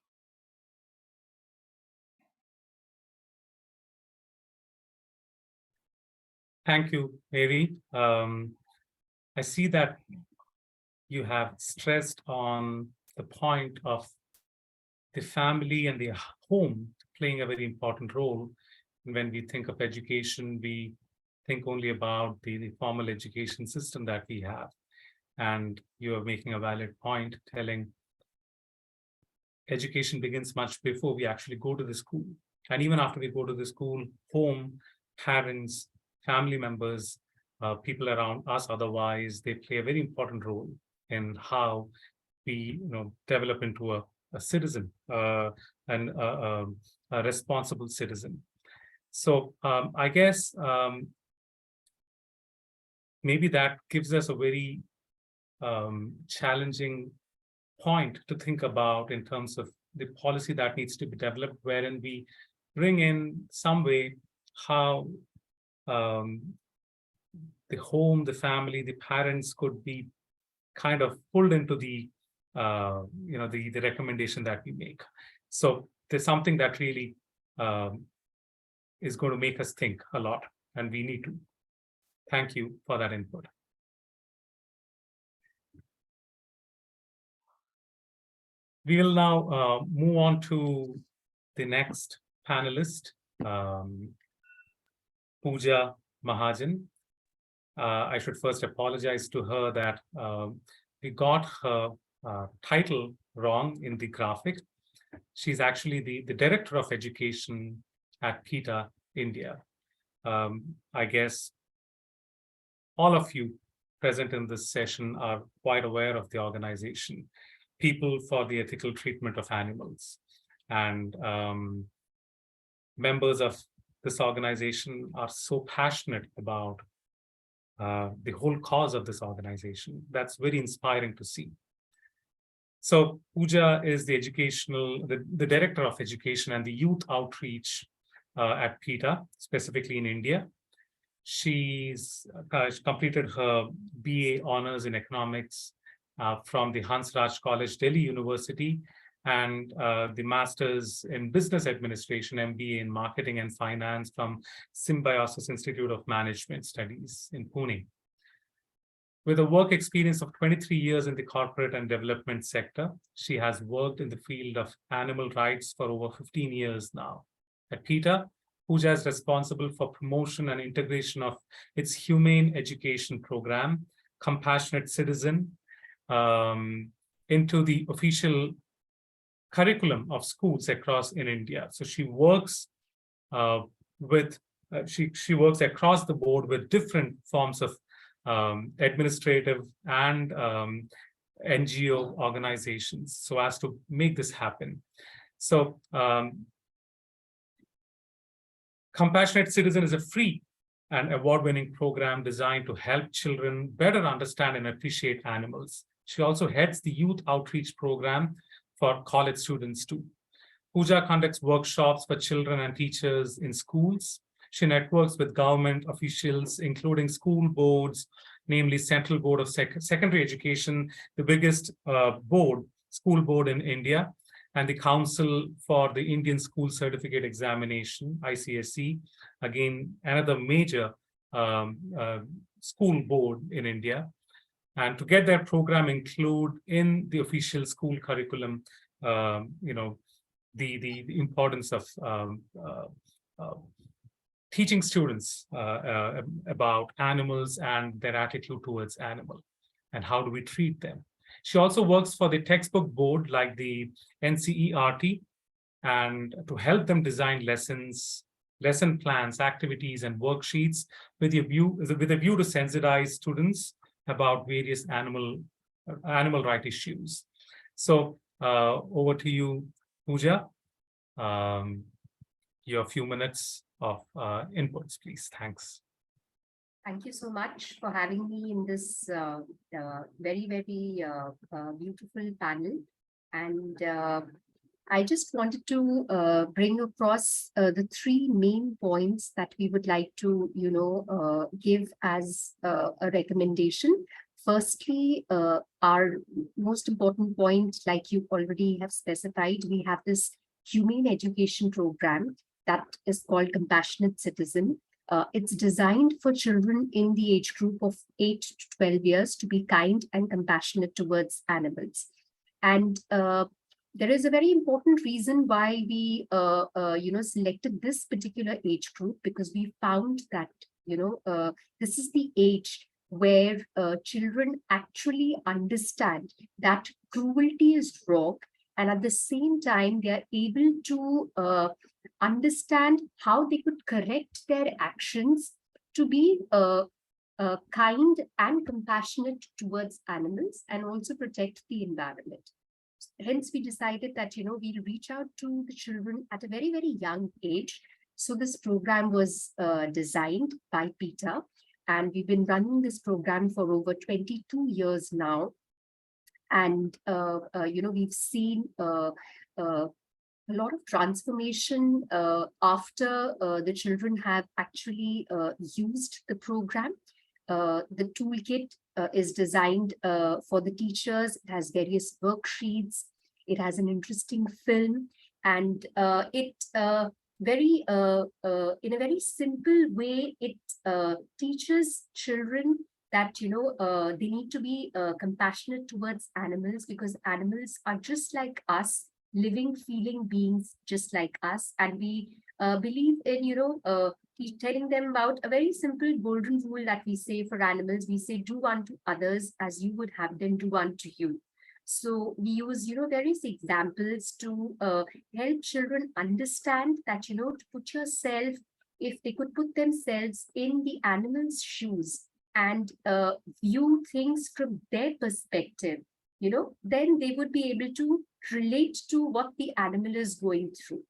Thank you, Mary. I see that you have stressed on the point of the family and the home playing a very important role. And when we think of education, we think only about the formal education system that we have. And you are making a valid point, telling education begins much before we actually go to the school. And even after we go to the school, home, parents, family members, people around us otherwise, they play a very important role in how we develop into a citizen and a responsible citizen. So I guess maybe that gives us a very challenging point to think about in terms of the policy that needs to be developed, wherein we bring in some way how the home, the family, the parents could be kind of pulled into the the recommendation that we make. So there's something that really is going to make us think a lot, and we need to. Thank you for that input. We will now move on to the next panelist, Pooja Mahajan. I should first apologize to her that we got her title wrong in the graphic. She's actually the Director of Education at PETA, India. I guess all of you present in this session are quite aware of the organization, People for the Ethical Treatment of Animals. And members of this organization are so passionate about the whole cause of this organization. That's very inspiring to see. So Pooja is the Director of Education and the Youth Outreach at PETA, specifically in India. She's completed her BA Honors in Economics from the Hansraj College, Delhi University, and the Masters in Business Administration, MBA in Marketing and Finance from Symbiosis Institute of Management Studies in Pune. With a work experience of 23 years in the corporate and development sector, she has worked in the field of animal rights for over 15 years now. At PETA, Pooja is responsible for promotion and integration of its humane education program, Compassionate Citizen, into the official curriculum of schools across in India. So she works she works across the board with different forms of administrative and NGO organizations so as to make this happen. So Compassionate Citizen is a free and award-winning program designed to help children better understand and appreciate animals. She also heads the youth outreach program for college students too. Pooja conducts workshops for children and teachers in schools. She networks with government officials, including school boards, namely Central Board of Secondary Education, the biggest school board in India, and the Council for the Indian School Certificate Examination, ICSE, again, another major school board in India. And to get their program include in the official school curriculum, the importance of teaching students about animals and their attitude towards animal and how do we treat them. She also works for the textbook board like the NCERT and to help them design lessons, lesson plans, activities, and worksheets with a view to sensitize students about various animal right issues. So over to you, Pooja. your few minutes of inputs, please. Thanks. Thank you so much for having me in this very, very beautiful panel. And I just wanted to bring across the three main points that we would like to, give as a recommendation. Firstly, our most important point, like you already have specified, we have this humane education program that is called Compassionate Citizen. It's designed for children in the age group of 8 to 12 years to be kind and compassionate towards animals. And there is a very important reason why we, selected this particular age group, because we found that, this is the age where children actually understand that cruelty is wrong, and at the same time, they are able to understand how they could correct their actions to be kind and compassionate towards animals and also protect the environment. Hence, we decided that, we'll reach out to the children at a very, very young age. So this program was designed by Peter, and we've been running this program for over 22 years now. And, we've seen a lot of transformation after the children have actually used the program. The toolkit is designed for the teachers. It has various worksheets. It has an interesting film, and in a very simple way, it teaches children that they need to be compassionate towards animals, because animals are just like us, living, feeling beings just like us. And we believe in telling them about a very simple golden rule that we say for animals. We say, do unto others as you would have them do unto you. So we use various examples to help children understand that to put yourself, if they could put themselves in the animal's shoes and view things from their perspective, then they would be able to relate to what the animal is going through.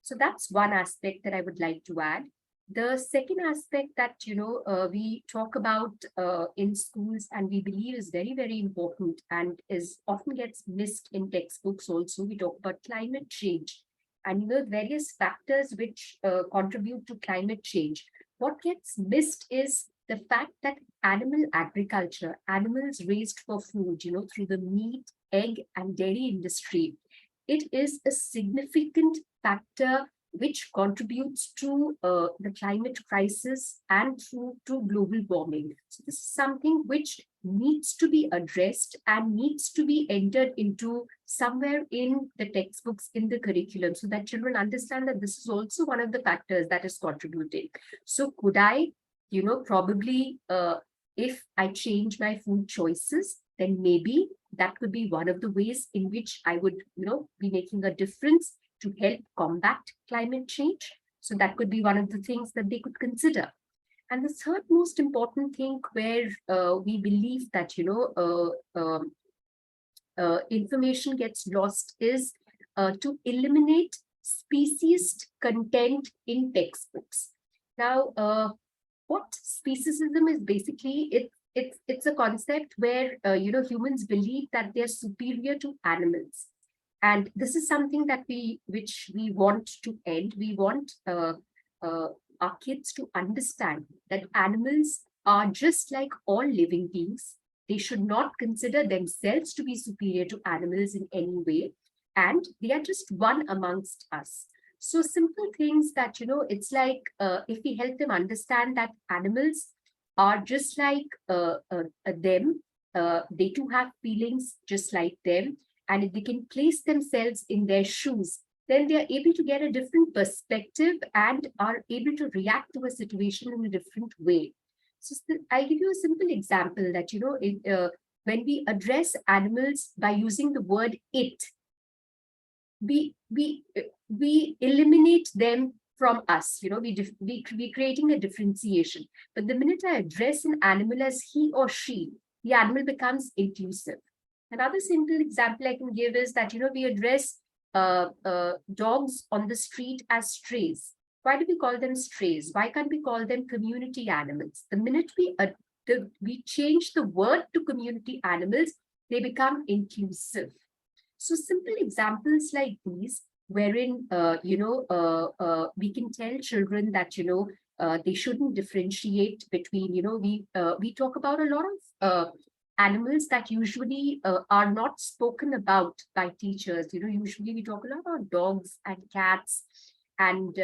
So that's one aspect that I would like to add. The second aspect that we talk about in schools, and we believe is very, very important and is often gets missed in textbooks also, we talk about climate change and various factors which contribute to climate change. What gets missed is the fact that animal agriculture, animals raised for food, through the meat, egg, and dairy industry, it is a significant factor which contributes to the climate crisis and to global warming. So this is something which needs to be addressed and needs to be entered into somewhere in the textbooks, in the curriculum, so that children understand that this is also one of the factors that is contributing. So could I, probably if I change my food choices, then maybe that could be one of the ways in which I would, be making a difference to help combat climate change. So that could be one of the things that they could consider. And the third most important thing where we believe that, information gets lost is to eliminate speciesist content in textbooks. Now, what speciesism is basically, it's a concept where, humans believe that they're superior to animals. And this is something that which we want to end. We want our kids to understand that animals are just like all living beings. They should not consider themselves to be superior to animals in any way. And they are just one amongst us. So simple things that, it's like if we help them understand that animals are just like them, they too have feelings just like them. And if they can place themselves in their shoes, then they are able to get a different perspective and are able to react to a situation in a different way. So I'll give you a simple example that, when we address animals by using the word it, we eliminate them from us, we're creating a differentiation. But the minute I address an animal as he or she, the animal becomes inclusive. Another simple example I can give is that, we address dogs on the street as strays. Why do we call them strays? Why can't we call them community animals? The minute we change the word to community animals, they become inclusive. So simple examples like these, wherein we can tell children that they shouldn't differentiate between, we talk about a lot of animals that usually are not spoken about by teachers. Usually we talk a lot about dogs and cats, and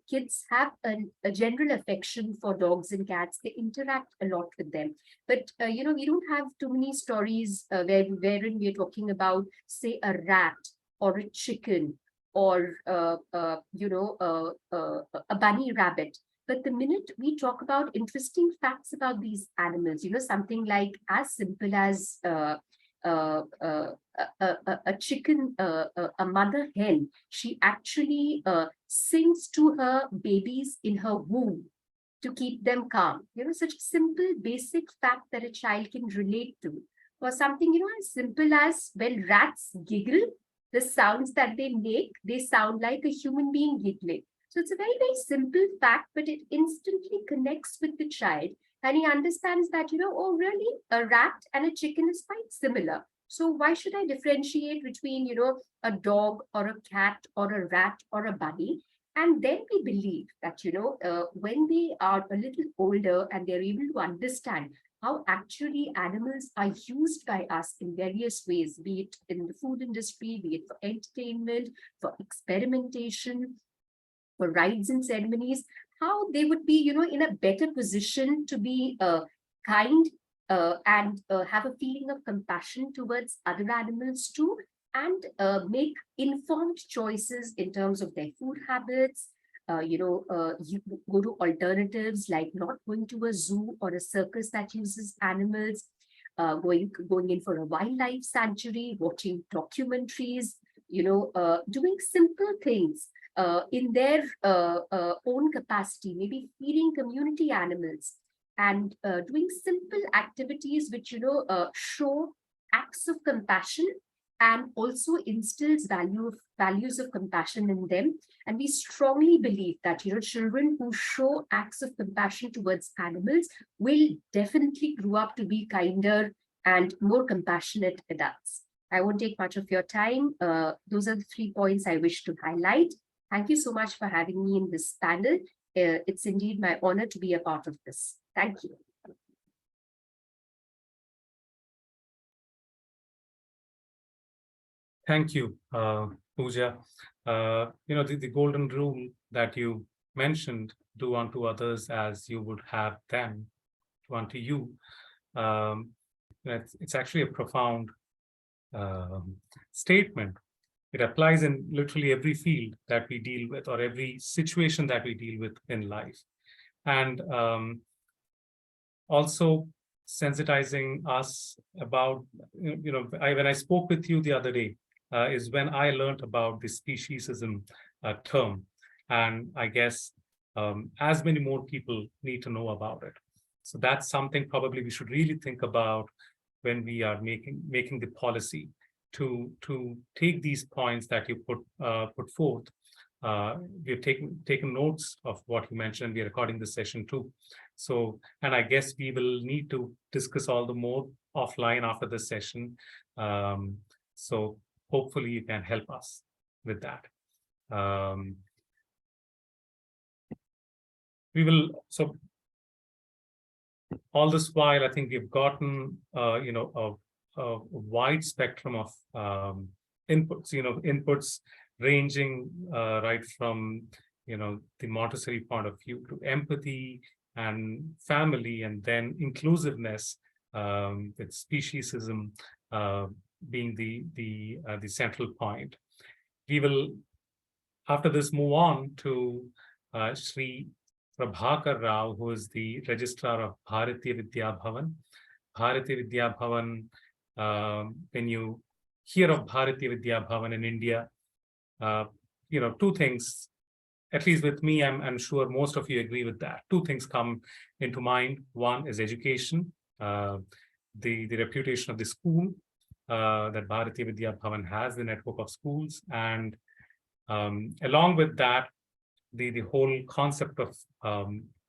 kids have a general affection for dogs and cats. They interact a lot with them, but we don't have too many stories wherein we're talking about, say, a rat or a chicken or a bunny rabbit. But the minute we talk about interesting facts about these animals, something like as simple as a chicken, a mother hen, she actually sings to her babies in her womb to keep them calm. Such a simple, basic fact that a child can relate to. Or something, as simple as when rats giggle, the sounds that they make, they sound like a human being giggling. So it's a very, very simple fact, but it instantly connects with the child. And he understands that, oh, really, a rat and a chicken is quite similar. So why should I differentiate between, a dog or a cat or a rat or a bunny? And then we believe that, when they are a little older and they're able to understand how actually animals are used by us in various ways, be it in the food industry, be it for entertainment, for experimentation, for rites and ceremonies, how they would be, in a better position to be kind and have a feeling of compassion towards other animals too, and make informed choices in terms of their food habits. You go to alternatives like not going to a zoo or a circus that uses animals, going in for a wildlife sanctuary, watching documentaries, doing simple things in their own capacity, maybe feeding community animals, and doing simple activities which show acts of compassion and also instills values of compassion in them. And we strongly believe that children who show acts of compassion towards animals will definitely grow up to be kinder and more compassionate adults. I won't take much of your time. Those are the 3 points I wish to highlight. Thank you so much for having me in this panel. It's indeed my honor to be a part of this. Thank you. Thank you, Pooja. The golden rule that you mentioned, do unto others as you would have them do unto you. It's actually a profound statement. It applies in literally every field that we deal with, or every situation that we deal with in life. And also sensitizing us about, when I spoke with you the other day, is when I learned about the speciesism term. And I guess as many more people need to know about it. So that's something probably we should really think about when we are making the policy, to take these points that you put forth. We've taken notes of what you mentioned. We're recording this session too. So, and I guess we will need to discuss all the more offline after this session. So hopefully you can help us with that. We will, so all this while, I think we've gotten, a wide spectrum of inputs ranging right from, the Montessori point of view to empathy and family, and then inclusiveness, with speciesism being the central point. We will, after this, move on to Sri Prabhakar Rao, who is the registrar of Bharatiya Vidya Bhavan. Bharatiya Vidya Bhavan, when you hear of Bharatiya Vidya Bhavan in India, two things, at least with me, I'm sure most of you agree with that. Two things come into mind. One is education, the reputation of the school that Bharatiya Vidya Bhavan has, the network of schools. And along with that, the whole concept of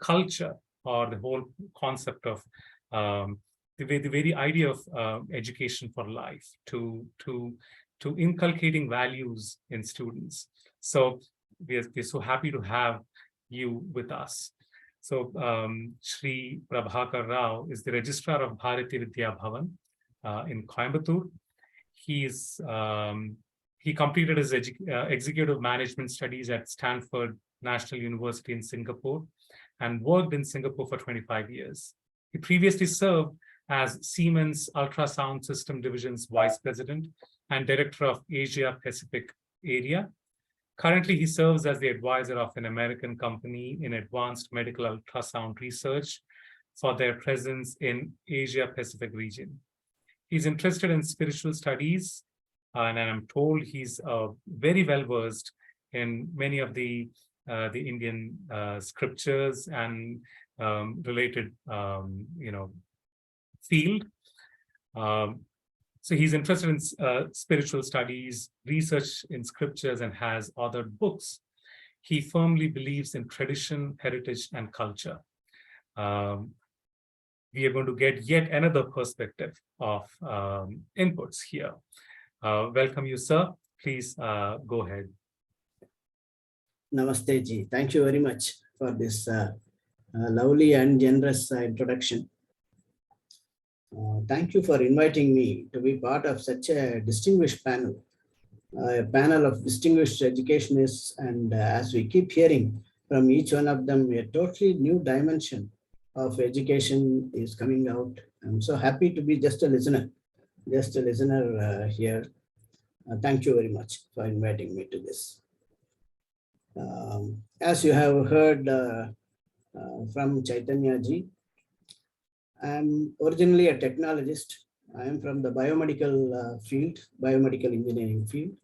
culture, or the whole concept of the very idea of education for life, to inculcating values in students. So we're so happy to have you with us. So Shri Prabhakar Rao is the Registrar of Bharati Vidya Bhavan in Coimbatore. He completed his executive management studies at Stanford National University in Singapore and worked in Singapore for 25 years. He previously served as Siemens Ultrasound System Division's Vice President and Director of Asia Pacific Area. Currently, he serves as the advisor of an American company in advanced medical ultrasound research for their presence in Asia Pacific region. He's interested in spiritual studies, and I'm told he's very well versed in many of the Indian scriptures and related, field. So he's interested in spiritual studies, research in scriptures, and has authored books. He firmly believes in tradition, heritage, and culture. We are going to get yet another perspective of inputs here. Welcome you, sir. Please go ahead. Namaste ji. Thank you very much for this lovely and generous introduction. Thank you for inviting me to be part of such a distinguished panel, a panel of distinguished educationists, and as we keep hearing from each one of them, a totally new dimension of education is coming out. I'm so happy to be just a listener here. Thank you very much for inviting me to this. As you have heard from Chaitanya ji, I'm originally a technologist. I am from the biomedical field, biomedical engineering field.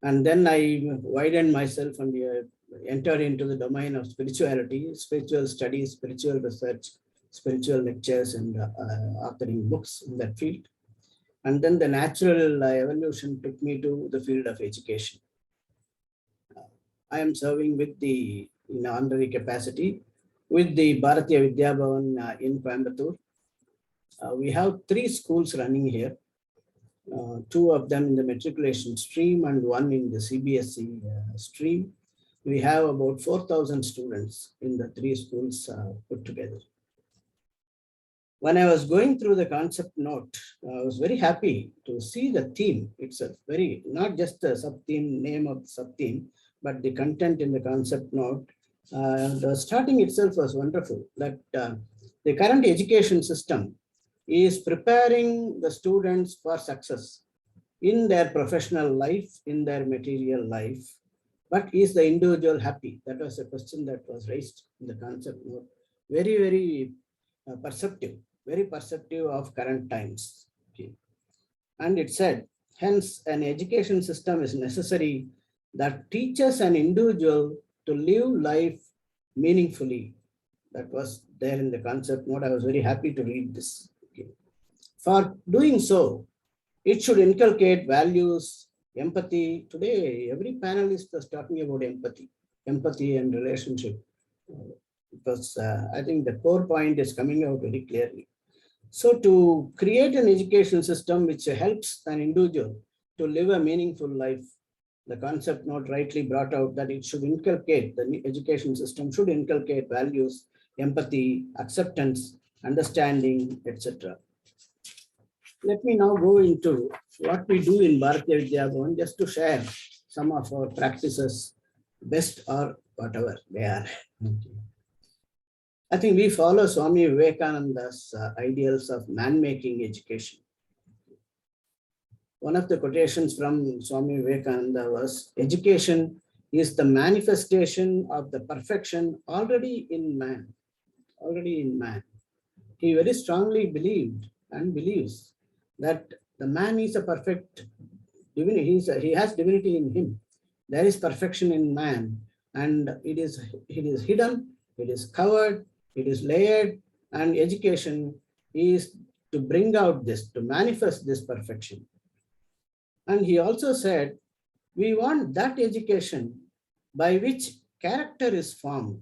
And then I widened myself and entered into the domain of spirituality, spiritual studies, spiritual research, spiritual lectures, and authoring books in that field. And then the natural evolution took me to the field of education. I am serving with the honorary capacity with the Bharatiya Vidya Bhavan in Coimbatore. We have 3 schools running here, 2 of them in the matriculation stream and 1 in the CBSE stream. We have about 4,000 students in the 3 schools put together. When I was going through the concept note, I was very happy to see the theme. It's a very, not just the sub-theme, name of the sub-theme, but the content in the concept note. The starting itself was wonderful, that the current education system is preparing the students for success in their professional life, in their material life. But is the individual happy? That was a question that was raised in the concept note. Very, very perceptive of current times. Okay. And it said, hence an education system is necessary that teaches an individual to live life meaningfully. That was there in the concept note. I was very happy to read this. Okay. For doing so, it should inculcate values, empathy. Today, every panelist was talking about empathy and relationship. Because I think the core point is coming out very clearly. So to create an education system which helps an individual to live a meaningful life, the concept note rightly brought out that it should inculcate, the education system should inculcate values, empathy, acceptance, understanding, etc. Let me now go into what we do in Bharatiya Vidya Bhavan, just to share some of our practices, best or whatever they are. I think we follow Swami Vivekananda's ideals of man-making education. One of the quotations from Swami Vivekananda was, education is the manifestation of the perfection already in man. He very strongly believed and believes that the man is a perfect divinity. He has divinity in him. There is perfection in man, and it is hidden, it is covered, it is layered, and education is to bring out this, to manifest this perfection. And he also said, we want that education by which character is formed,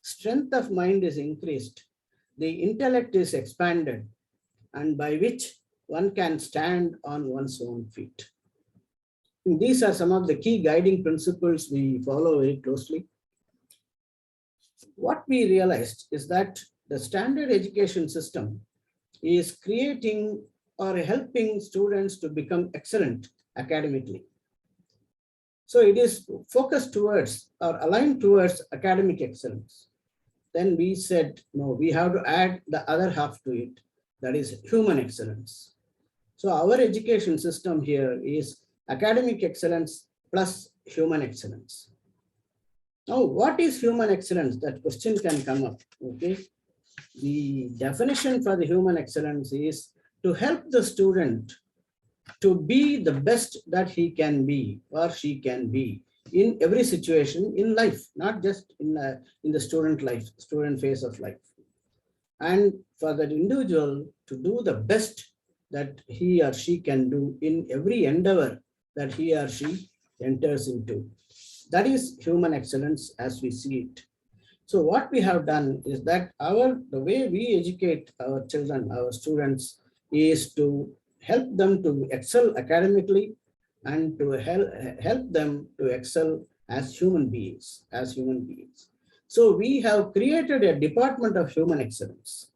strength of mind is increased, the intellect is expanded, and by which one can stand on one's own feet. And these are some of the key guiding principles we follow very closely. What we realized is that the standard education system is creating or helping students to become excellent academically. So it is focused towards or aligned towards academic excellence. Then we said, no, we have to add the other half to it, that is human excellence. So our education system here is academic excellence plus human excellence. Now, what is human excellence? That question can come up, okay? The definition for the human excellence is to help the student to be the best that he can be or she can be in every situation in life, not just in the student phase of life. And for that individual to do the best that he or she can do in every endeavor that he or she enters into. That is human excellence as we see it. So what we have done is that the way we educate our children, our students, is to help them to excel academically and to help them to excel as human beings, So we have created a department of human excellence.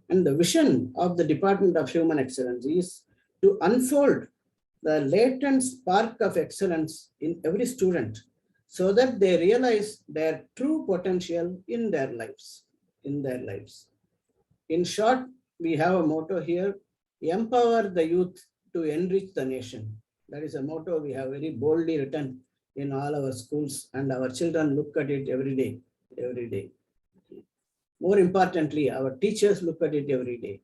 And the vision of the Department of Human Excellence is to unfold the latent spark of excellence in every student so that they realize their true potential in their lives. In short, we have a motto here: empower the youth to enrich the nation. That is a motto we have very boldly written in all our schools, and our children look at it every day. More importantly, our teachers look at it every day.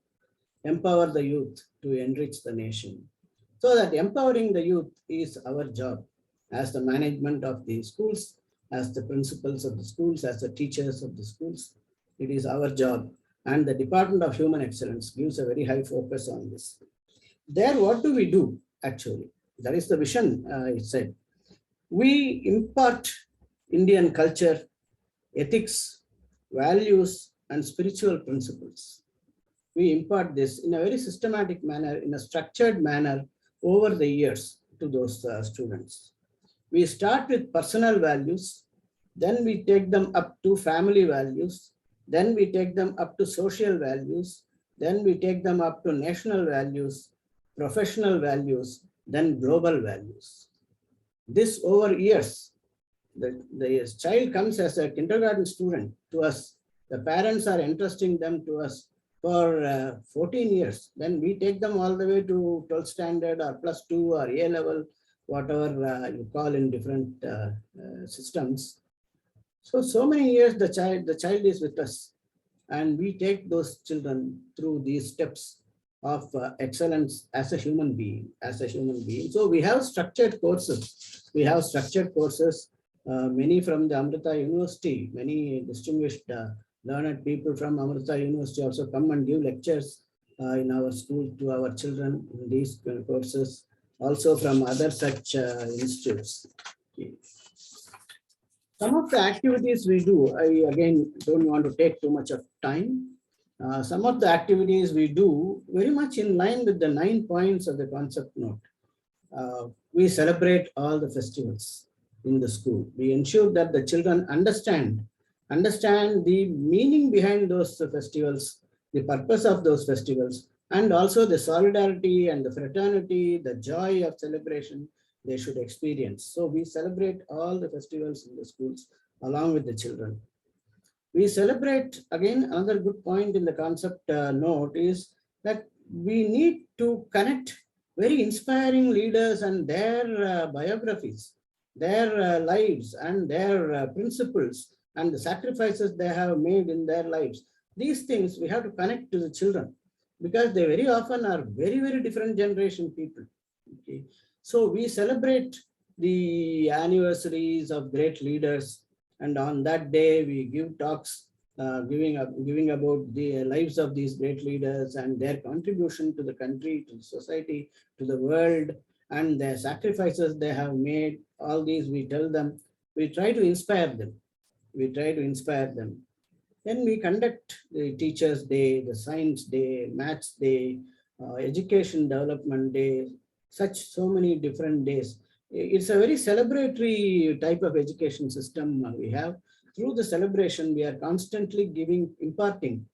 Empower the youth to enrich the nation. So that empowering the youth is our job as the management of the schools, as the principals of the schools, as the teachers of the schools. It is our job. And the Department of Human Excellence gives a very high focus on this. There, what do we do actually? That is the vision, it said. We impart Indian culture, ethics, values, and spiritual principles. We impart this in a very systematic manner, in a structured manner over the years to those students. We start with personal values, then we take them up to family values, then we take them up to social values, then we take them up to national values, professional values, then global values. This over years, the child comes as a kindergarten student to us. The parents are entrusting them to us for 14 years. Then we take them all the way to 12th standard or +2 or A level, whatever you call in different systems. So many years the child is with us, and we take those children through these steps of excellence as a human being. So we have structured courses. Many from the Amrita University, many distinguished learned people from Amrita University also come and give lectures in our school to our children in these courses, also from other such institutes. Okay. Some of the activities we do, I again don't want to take too much of time. Some of the activities we do very much in line with the 9 points of the concept note. We celebrate all the festivals in the school. We ensure that the children understand the meaning behind those festivals, the purpose of those festivals, and also the solidarity and the fraternity, the joy of celebration they should experience. So we celebrate all the festivals in the schools along with the children. We celebrate, again, another good point in the concept note is that we need to connect very inspiring leaders and their biographies, their lives and their principles and the sacrifices they have made in their lives. These things we have to connect to the children because they very often are very, very different generation people. Okay. So we celebrate the anniversaries of great leaders, and on that day we give talks giving about the lives of these great leaders and their contribution to the country, to the society, to the world, and the sacrifices they have made. All these we tell them, we try to inspire them. We try to inspire them. Then we conduct the Teachers' Day, the Science Day, Maths Day, Education Development Day, so many different days. It's a very celebratory type of education system we have. Through the celebration, we are constantly imparting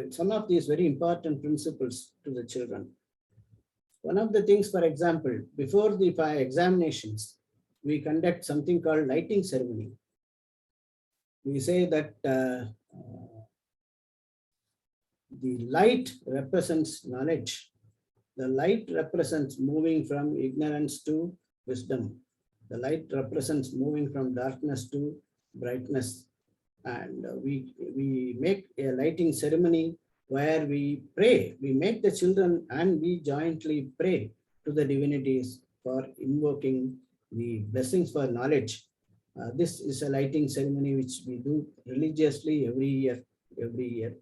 some of these very important principles to the children. One of the things, for example, before the examinations, we conduct something called lighting ceremony. We say that the light represents knowledge. The light represents moving from ignorance to wisdom. The light represents moving from darkness to brightness. And we make a lighting ceremony where we pray. We make the children and we jointly pray to the divinities for invoking the blessings for knowledge. This is a lighting ceremony which we do religiously every year.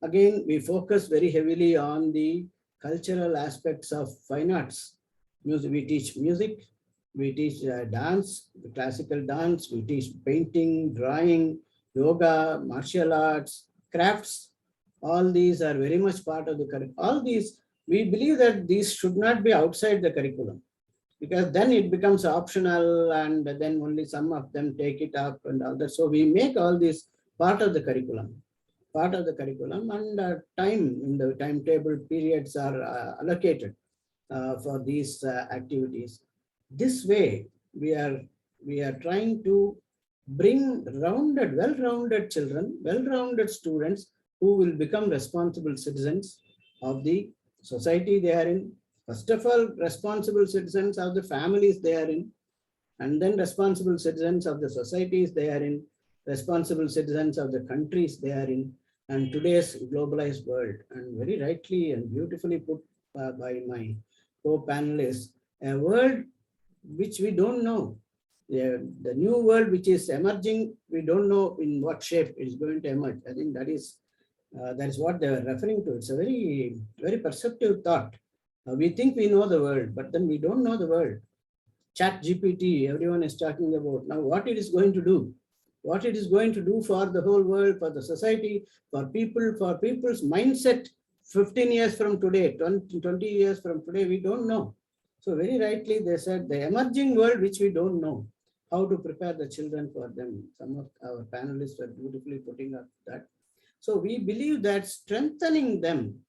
Again, we focus very heavily on the cultural aspects of fine arts. Music, we teach music, we teach dance, classical dance, we teach painting, drawing, yoga, martial arts, crafts. All these are very much part of the curriculum. All these, we believe that these should not be outside the curriculum, because then it becomes optional and then only some of them take it up and all that. So we make all this part of the curriculum. And time in the timetable periods are allocated for these activities. This way, we are trying to bring well-rounded children, well-rounded students who will become responsible citizens of the society they are in. First of all, responsible citizens of the families they are in, and then responsible citizens of the societies they are in, responsible citizens of the countries they are in, and today's globalized world. And very rightly and beautifully put by my co-panelists, a world which we don't know. The new world which is emerging, we don't know in what shape it is going to emerge. I think that is what they are referring to. It's a very, very perceptive thought. We think we know the world, but then we don't know the world. Chat GPT, everyone is talking about now what it is going to do. What it is going to do for the whole world, for the society, for people's mindset 15 years from today, 20 years from today, we don't know. So very rightly they said the emerging world which we don't know, how to prepare the children for them. Some of our panelists are beautifully putting up that. So we believe that strengthening them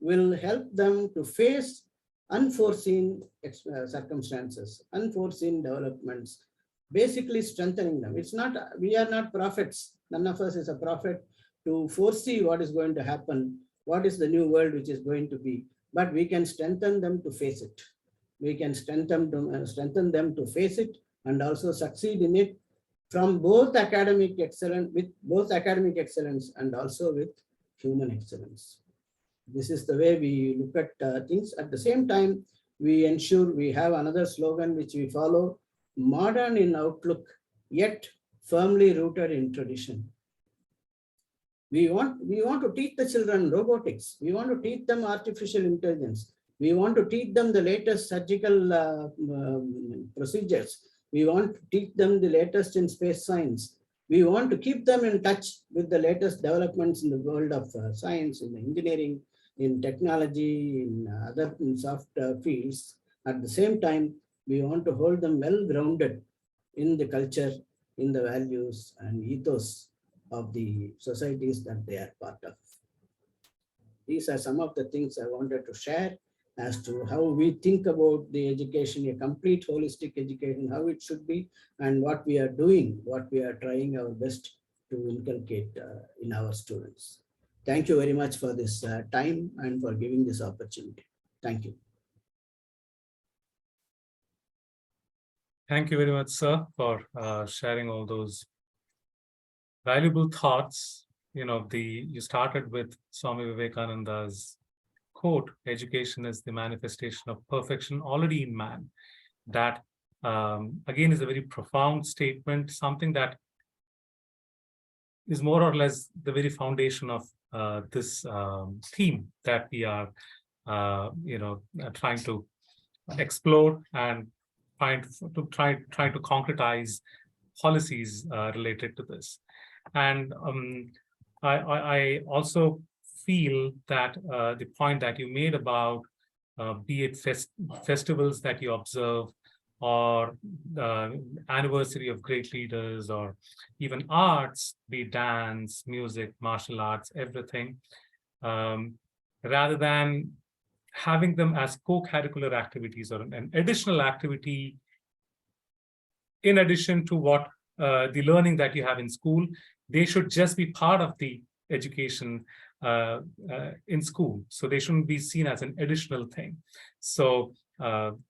will help them to face unforeseen circumstances, unforeseen developments, basically strengthening them. It's not, we are not prophets. None of us is a prophet to foresee what is going to happen, what is the new world which is going to be, but we can strengthen them to face it. We can strengthen them to face it and also succeed in it from both academic excellence, and also with human excellence. This is the way we look at things. At the same time, we ensure we have another slogan which we follow: modern in outlook, yet firmly rooted in tradition. We want to teach the children robotics. We want to teach them artificial intelligence. We want to teach them the latest surgical procedures. We want to teach them the latest in space science. We want to keep them in touch with the latest developments in the world of science, in engineering, in technology, in other soft fields. At the same time, we want to hold them well grounded in the culture, in the values and ethos of the societies that they are part of. These are some of the things I wanted to share as to how we think about the education, a complete holistic education, how it should be, and what we are doing, what we are trying our best to inculcate in our students. Thank you very much for this time and for giving this opportunity. Thank you. Thank you very much, sir, for sharing all those valuable thoughts. You know, you started with Swami Vivekananda's quote, "Education is the manifestation of perfection already in man." That, again, is a very profound statement, something that is more or less the very foundation of this theme that we are, trying to explore and try to concretize policies related to this. And I also feel that the point that you made about be it festivals that you observe, or anniversary of great leaders, or even arts, be it dance, music, martial arts, everything, rather than having them as co-curricular activities or an additional activity in addition to what the learning that you have in school, they should just be part of the education in school. So they shouldn't be seen as an additional thing. So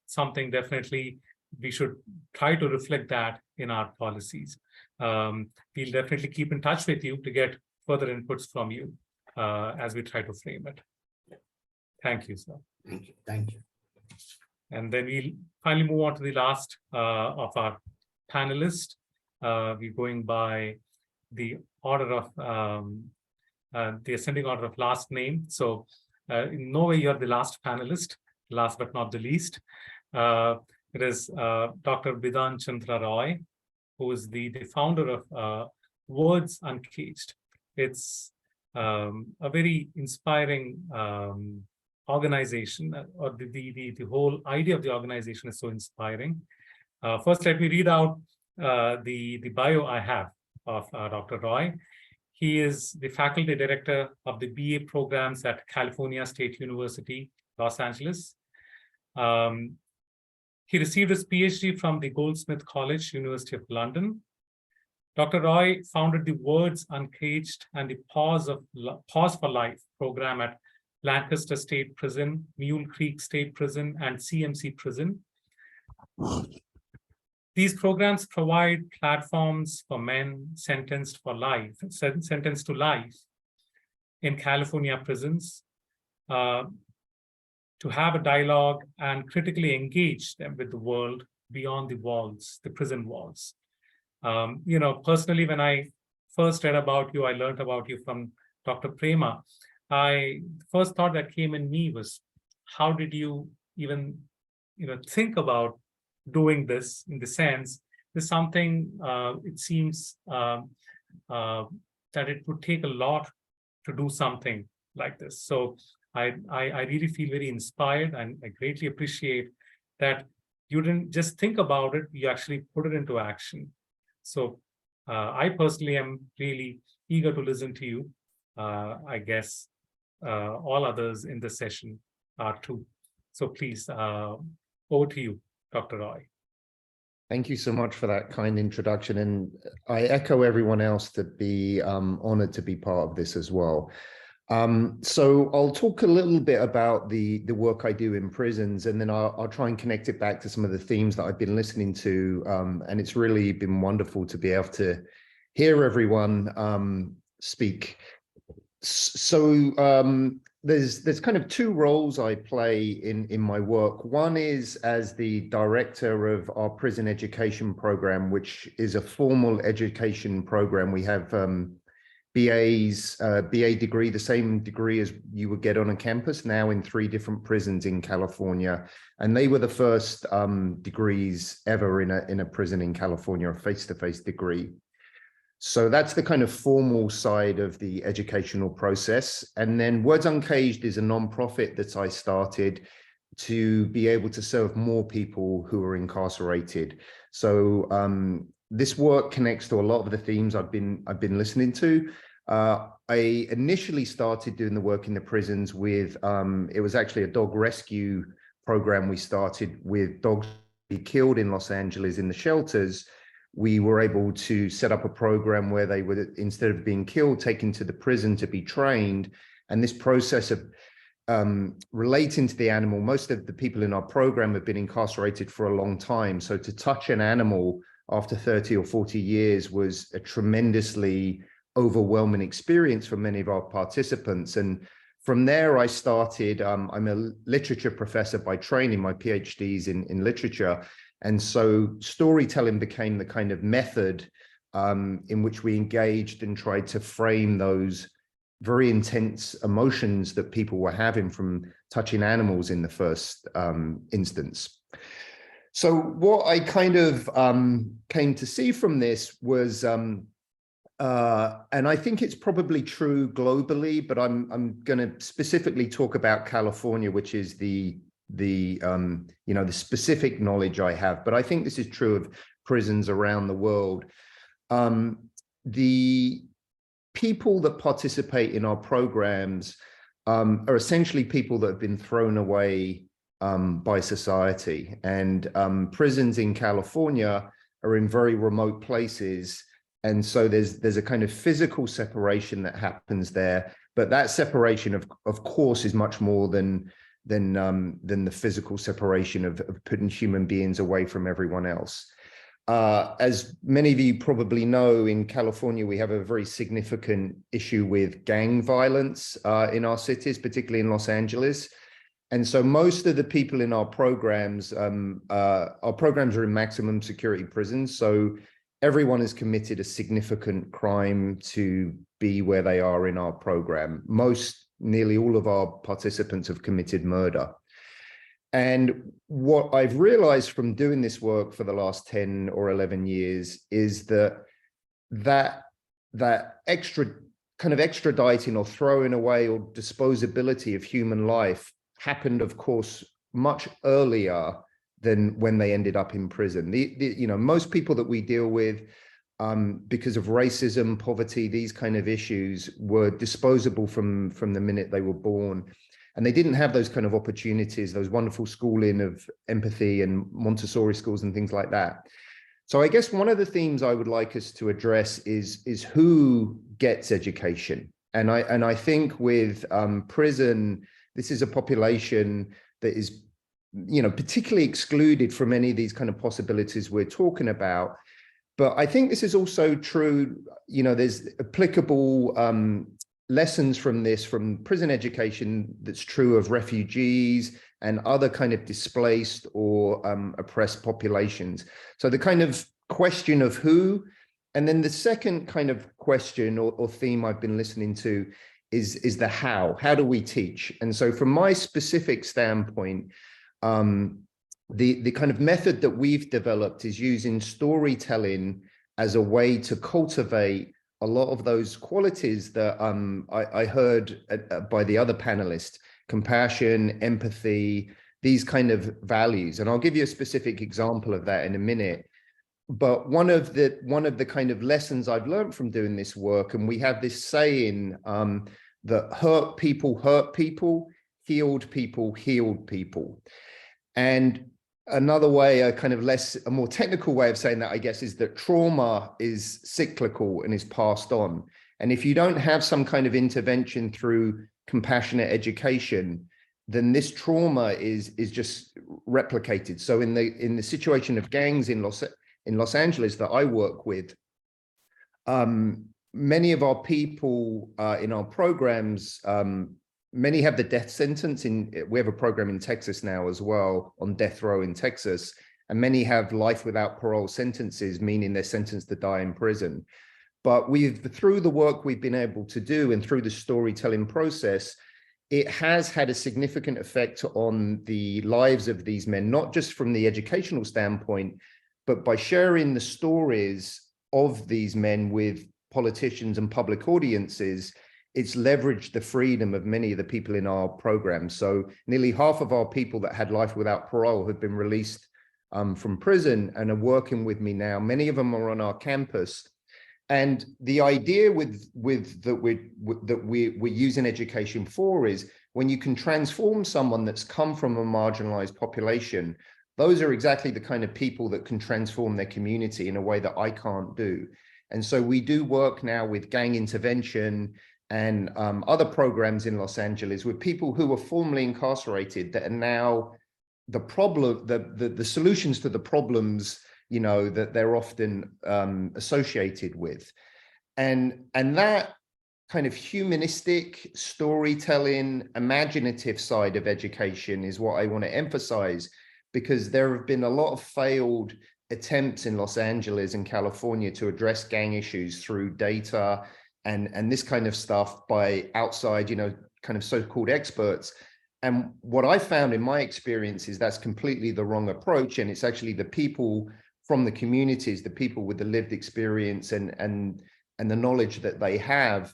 something definitely we should try to reflect that in our policies. We'll definitely keep in touch with you to get further inputs from you as we try to frame it. Thank you, sir. Thank you. Thank you. And then we'll finally move on to the last of our panelists. We're going by the order of the ascending order of last name. So in no way you're the last panelist, last but not the least. It is Dr. Bidhan Chandra Roy, who is the founder of Words Uncaged. It's a very inspiring organization, or the whole idea of the organization is so inspiring. First, let me read out the bio I have of Dr. Roy. He is the faculty director of the BA programs at California State University, Los Angeles. He received his PhD from the Goldsmith College, University of London. Dr. Roy founded the Words Uncaged and the Pause for Life program at Lancaster State Prison, Mule Creek State Prison, and CMC Prison. These programs provide platforms for men sentenced to life in California prisons to have a dialogue and critically engage them with the world beyond the walls, the prison walls. Personally, when I first read about you, I learned about you from Dr. Prema. The first thought that came in me was, how did you even, think about doing this, in the sense, there's something, it seems that it would take a lot to do something like this. So I really feel very inspired, and I greatly appreciate that you didn't just think about it, you actually put it into action. So I personally am really eager to listen to you. I guess all others in this session are too. So please, over to you, Dr. Roy. Thank you so much for that kind introduction. And I echo everyone else to be honored to be part of this as well. So I'll talk a little bit about the work I do in prisons, and then I'll try and connect it back to some of the themes that I've been listening to. And it's really been wonderful to be able to hear everyone speak. So there's kind of two roles I play in my work. One is as the director of our prison education program, which is a formal education program. We have BA degree, the same degree as you would get on a campus, now in 3 different prisons in California. And they were the first degrees ever in a prison in California, a face-to-face degree. So that's the kind of formal side of the educational process. And then Words Uncaged is a nonprofit that I started to be able to serve more people who are incarcerated. So this work connects to a lot of the themes I've been listening to. I initially started doing the work in the prisons with, it was actually a dog rescue program we started with dogs killed in Los Angeles in the shelters. We were able to set up a program where they were, instead of being killed, taken to the prison to be trained. And this process of relating to the animal, most of the people in our program have been incarcerated for a long time. So to touch an animal after 30 or 40 years was a tremendously overwhelming experience for many of our participants. And from there, I started, I'm a literature professor by training, my PhD's in literature. And so storytelling became the kind of method in which we engaged and tried to frame those very intense emotions that people were having from touching animals in the first instance. So what I kind of came to see from this was, and I think it's probably true globally, but I'm going to specifically talk about California, which is the specific knowledge I have. But I think this is true of prisons around the world. The people that participate in our programs are essentially people that have been thrown away by society, and prisons in California are in very remote places, and so there's a kind of physical separation that happens there, but that separation of course is much more than the physical separation of putting human beings away from everyone else. As many of you probably know, in California, we have a very significant issue with gang violence in our cities, particularly in Los Angeles. And so most of the people in our programs are in maximum security prisons. So everyone has committed a significant crime to be where they are in our program. Nearly all of our participants have committed murder. And what I've realized from doing this work for the last 10 or 11 years is that extraditing or throwing away or disposability of human life happened, of course, much earlier than when they ended up in prison. Most people that we deal with, because of racism, poverty, these kind of issues, were disposable from the minute they were born. And they didn't have those kind of opportunities, those wonderful schooling of empathy and Montessori schools and things like that. So I guess one of the themes I would like us to address is who gets education. And I think with prison, this is a population that is, particularly excluded from any of these kind of possibilities we're talking about. But I think this is also true, there's applicable lessons from prison education that's true of refugees and other kind of displaced or oppressed populations. So the kind of question of who, and then the second kind of question or theme I've been listening to is the how. How do we teach? And so from my specific standpoint, the kind of method that we've developed is using storytelling as a way to cultivate a lot of those qualities that I heard by the other panelists: compassion, empathy, these kind of values. And I'll give you a specific example of that in a minute. But one of the kind of lessons I've learned from doing this work, and we have this saying that hurt people, healed people, healed people. And another way, a more technical way of saying that, I guess, is that trauma is cyclical and is passed on. And if you don't have some kind of intervention through compassionate education, then this trauma is just replicated. So in the situation of gangs in Los Angeles that I work with, many of our people in our programs, many have the death sentence. We have a program in Texas now as well, on death row in Texas, and many have life without parole sentences, meaning they're sentenced to die in prison. But through the work we've been able to do and through the storytelling process, it has had a significant effect on the lives of these men, not just from the educational standpoint, but by sharing the stories of these men with politicians and public audiences, it's leveraged the freedom of many of the people in our program. So nearly half of our people that had life without parole have been released from prison and are working with me now. Many of them are on our campus. And the idea that we're using education for is when you can transform someone that's come from a marginalized population, those are exactly the kind of people that can transform their community in a way that I can't do. And so we do work now with gang intervention and other programs in Los Angeles with people who were formerly incarcerated that are now the solutions to the problems, that they're often associated with. And that kind of humanistic storytelling, imaginative side of education is what I want to emphasize, because there have been a lot of failed attempts in Los Angeles and California to address gang issues through data and this kind of stuff by outside, kind of so-called experts. And what I found in my experience is that's completely the wrong approach. And it's actually the people from the communities, the people with the lived experience and the knowledge that they have.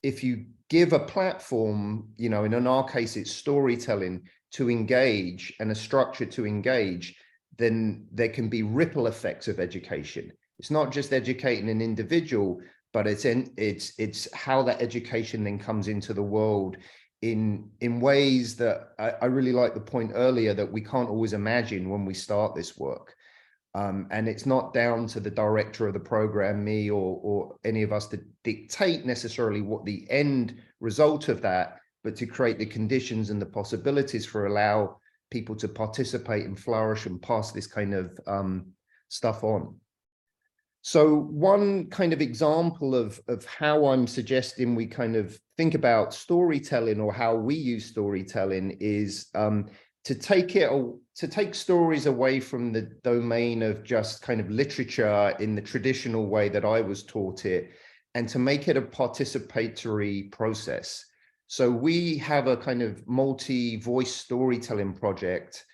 If you give a platform, you know, in our case, it's storytelling to engage and a structure to engage, then there can be ripple effects of education. It's not just educating an individual, but it's how that education then comes into the world in ways that I really like the point earlier that we can't always imagine when we start this work. And it's not down to the director of the program, me or any of us to dictate necessarily what the end result of that, but to create the conditions and the possibilities for allow people to participate and flourish and pass this kind of stuff on. So one kind of example of how I'm suggesting we kind of think about storytelling or how we use storytelling is to take stories away from the domain of just kind of literature in the traditional way that I was taught it, and to make it a participatory process. So we have a kind of multi-voice storytelling project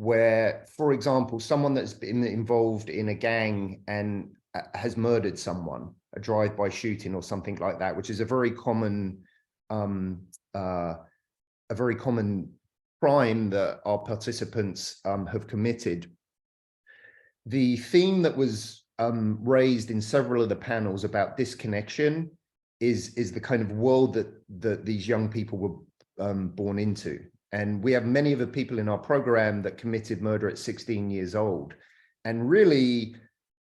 where, for example, someone that's been involved in a gang and has murdered someone, a drive-by shooting or something like that, which is a very common crime that our participants have committed. The theme that was raised in several of the panels about disconnection is the kind of world that these young people were born into. And we have many of the people in our program that committed murder at 16 years old. And really,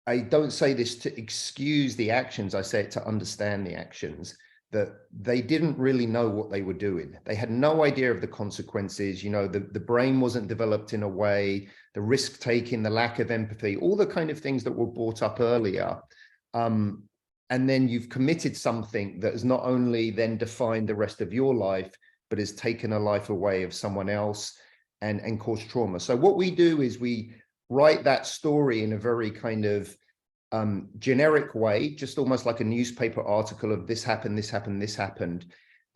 I don't say this to excuse the actions, I say it to understand the actions, that they didn't really know what they were doing. They had no idea of the consequences. You know, the brain wasn't developed in a way, the risk taking, the lack of empathy, all the kind of things that were brought up earlier. And then you've committed something that has not only then defined the rest of your life, but has taken a life away of someone else and caused trauma. So what we do is we write that story in a very kind of generic way, just almost like a newspaper article of this happened, this happened, this happened.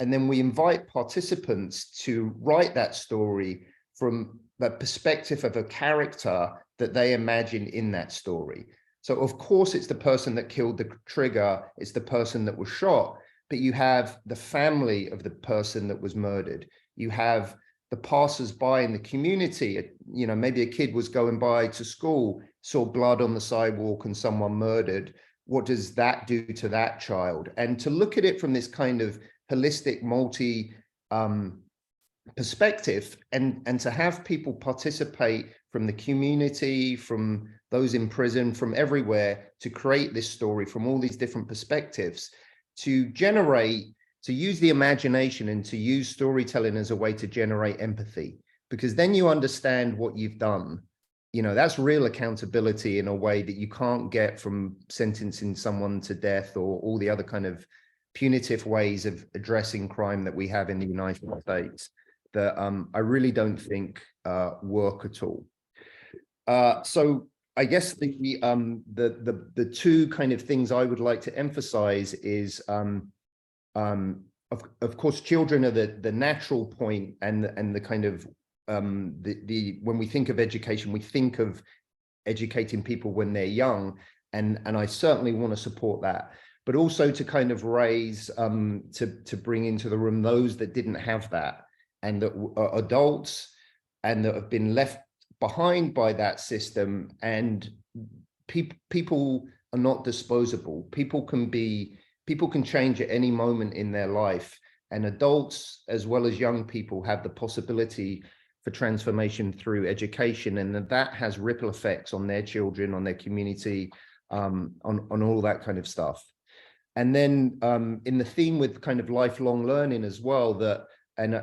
And then we invite participants to write that story from the perspective of a character that they imagine in that story. So of course, it's the person that killed the trigger, it's the person that was shot, but you have the family of the person that was murdered. You have the passers-by in the community. You know, maybe a kid was going by to school, saw blood on the sidewalk and someone murdered. What does that do to that child? And to look at it from this kind of holistic, multi perspective, and to have people participate from the community, from those in prison, from everywhere, to create this story from all these different perspectives, to use the imagination and to use storytelling as a way to generate empathy, because then you understand what you've done. You know, that's real accountability in a way that you can't get from sentencing someone to death or all the other kind of punitive ways of addressing crime that we have in the United States that I really don't think work at all. So I guess the two kind of things I would like to emphasize is, of course, children are the natural point, and the kind of when we think of education, we think of educating people when they're young, and I certainly want to support that, but also to kind of raise to bring into the room those that didn't have that, and that are adults and that have been left behind by that system. And people are not disposable. People can change at any moment in their life, and adults as well as young people have the possibility for transformation through education, and that has ripple effects on their children, on their community, on all that kind of stuff. And then in the theme with kind of lifelong learning as well, that, and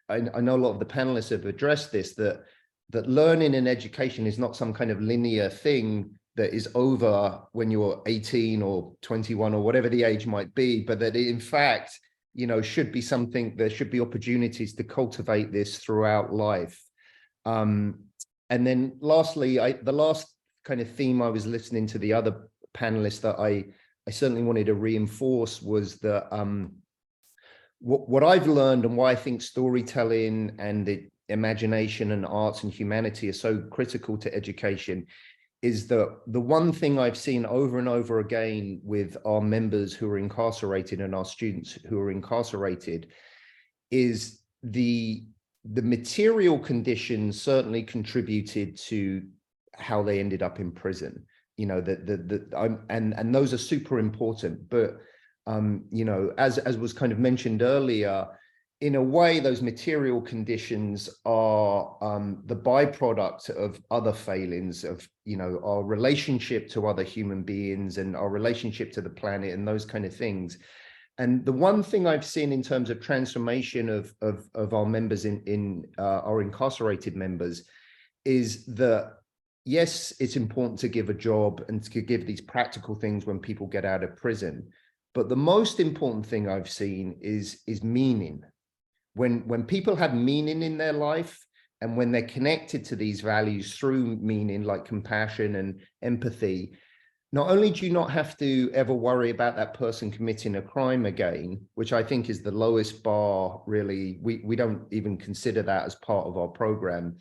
I know a lot of the panelists have addressed this, that learning and education is not some kind of linear thing that is over when you're 18 or 21 or whatever the age might be, but that it, in fact, you know, should be something, there should be opportunities to cultivate this throughout life. And then lastly, the last kind of theme I was listening to the other panelists that I certainly wanted to reinforce was that what I've learned and why I think storytelling and the imagination and arts and humanity are so critical to education is that the one thing I've seen over and over again with our members who are incarcerated and our students who are incarcerated is the material conditions certainly contributed to how they ended up in prison. You know, and those are super important. But you know, as was kind of mentioned earlier, in a way, those material conditions are the byproduct of other failings of, you know, our relationship to other human beings and our relationship to the planet and those kind of things. And the one thing I've seen in terms of transformation of our members in our incarcerated members is that, yes, it's important to give a job and to give these practical things when people get out of prison. But the most important thing I've seen is meaning. When people have meaning in their life and when they're connected to these values through meaning like compassion and empathy, not only do you not have to ever worry about that person committing a crime again, which I think is the lowest bar, really. We don't even consider that as part of our program.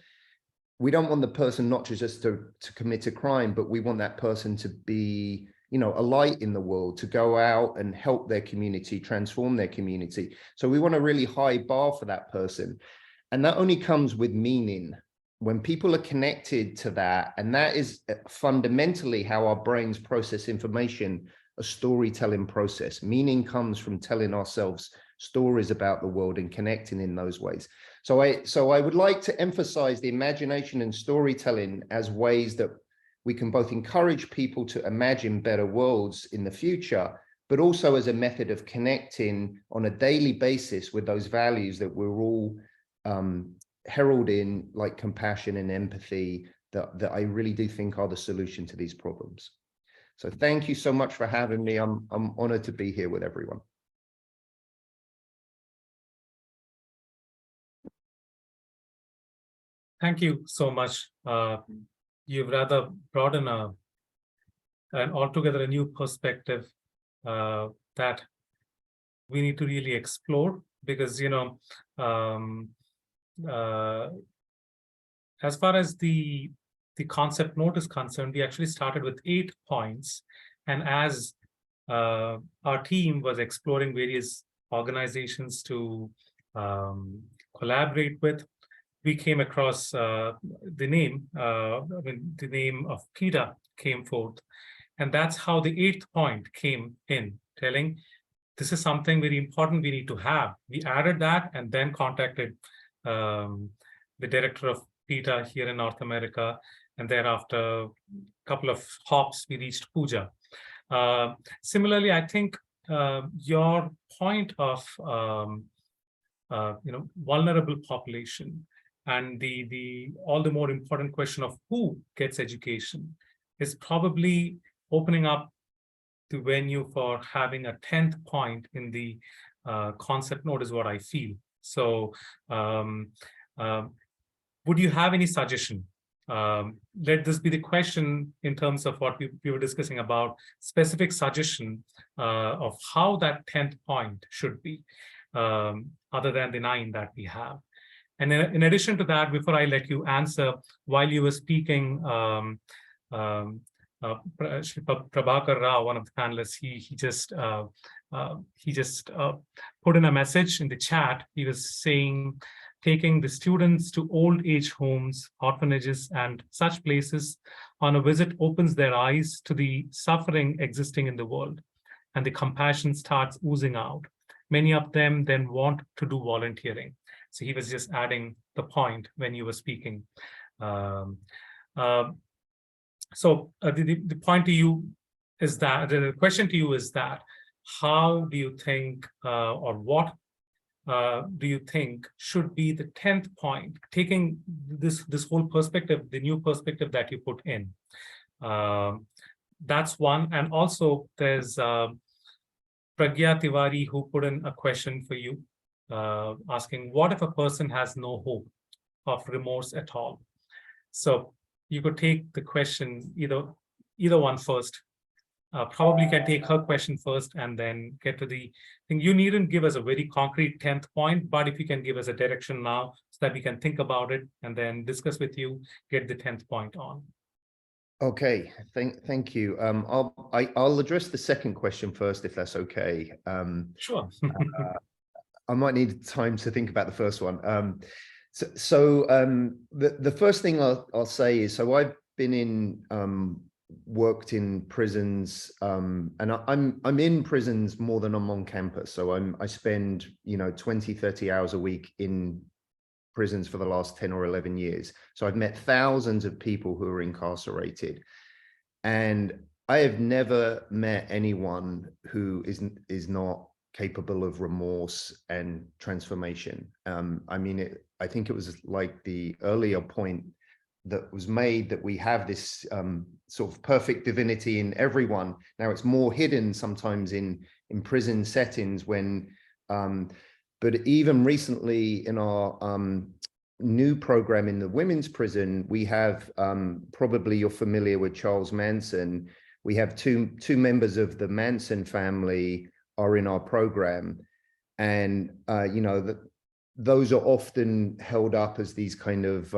We don't want the person not just to commit a crime, but we want that person to be, you know, a light in the world, to go out and help their community, transform their community. So we want a really high bar for that person. And that only comes with meaning. When people are connected to that, and that is fundamentally how our brains process information, a storytelling process. Meaning comes from telling ourselves stories about the world and connecting in those ways. So I would like to emphasize the imagination and storytelling as ways that we can both encourage people to imagine better worlds in the future, but also as a method of connecting on a daily basis with those values that we're all heralding, like compassion and empathy, that I really do think are the solution to these problems. So thank you so much for having me. I'm honored to be here with everyone. Thank you so much. You've rather brought in an altogether a new perspective that we need to really explore, because, you know, as far as the concept note is concerned, we actually started with 8 points. And as our team was exploring various organizations to collaborate with, we came across the name of PETA came forth. And that's how the 8th point came in, telling this is something very important we need to have. We added that and then contacted the director of PETA here in North America. And thereafter, a couple of hops, we reached Pooja. Similarly, I think your point of vulnerable population and the all the more important question of who gets education is probably opening up the venue for having a 10th point in the concept note, is what I feel. So would you have any suggestion? Let this be the question in terms of what we were discussing about specific suggestion of how that 10th point should be, other than the 9 that we have. And in addition to that, before I let you answer, while you were speaking, Prabhakar Rao, one of the panelists, he just put in a message in the chat. He was saying, taking the students to old age homes, orphanages, and such places on a visit opens their eyes to the suffering existing in the world, and the compassion starts oozing out. Many of them then want to do volunteering. So he was just adding the point when you were speaking. So the point to you is that, the question to you is that, how do you think, or what do you think should be the 10th point, taking this whole perspective, the new perspective that you put in? That's one. And also there's Pragya Tiwari, who put in a question for you, asking, what if a person has no hope of remorse at all? So you could take the question, either one first. probably can take her question first and then get to the thing. You needn't give us a very concrete 10th point, but if you can give us a direction now so that we can think about it and then discuss with you, get the 10th point on. Okay, thank you. I'll address the second question first, if that's okay. Sure. I might need time to think about the first one. The first thing I'll say is, so I've been in worked in prisons, and I'm in prisons more than I'm on campus. So I spend 20, 30 hours a week in prisons for the last 10 or 11 years. So I've met thousands of people who are incarcerated, and I have never met anyone who is not capable of remorse and transformation. I mean, I think it was like the earlier point that was made that we have this sort of perfect divinity in everyone. Now it's more hidden sometimes in prison settings when, but even recently in our new program in the women's prison, we have, probably you're familiar with Charles Manson. We have two members of the Manson family are in our program, and those are often held up as these kind of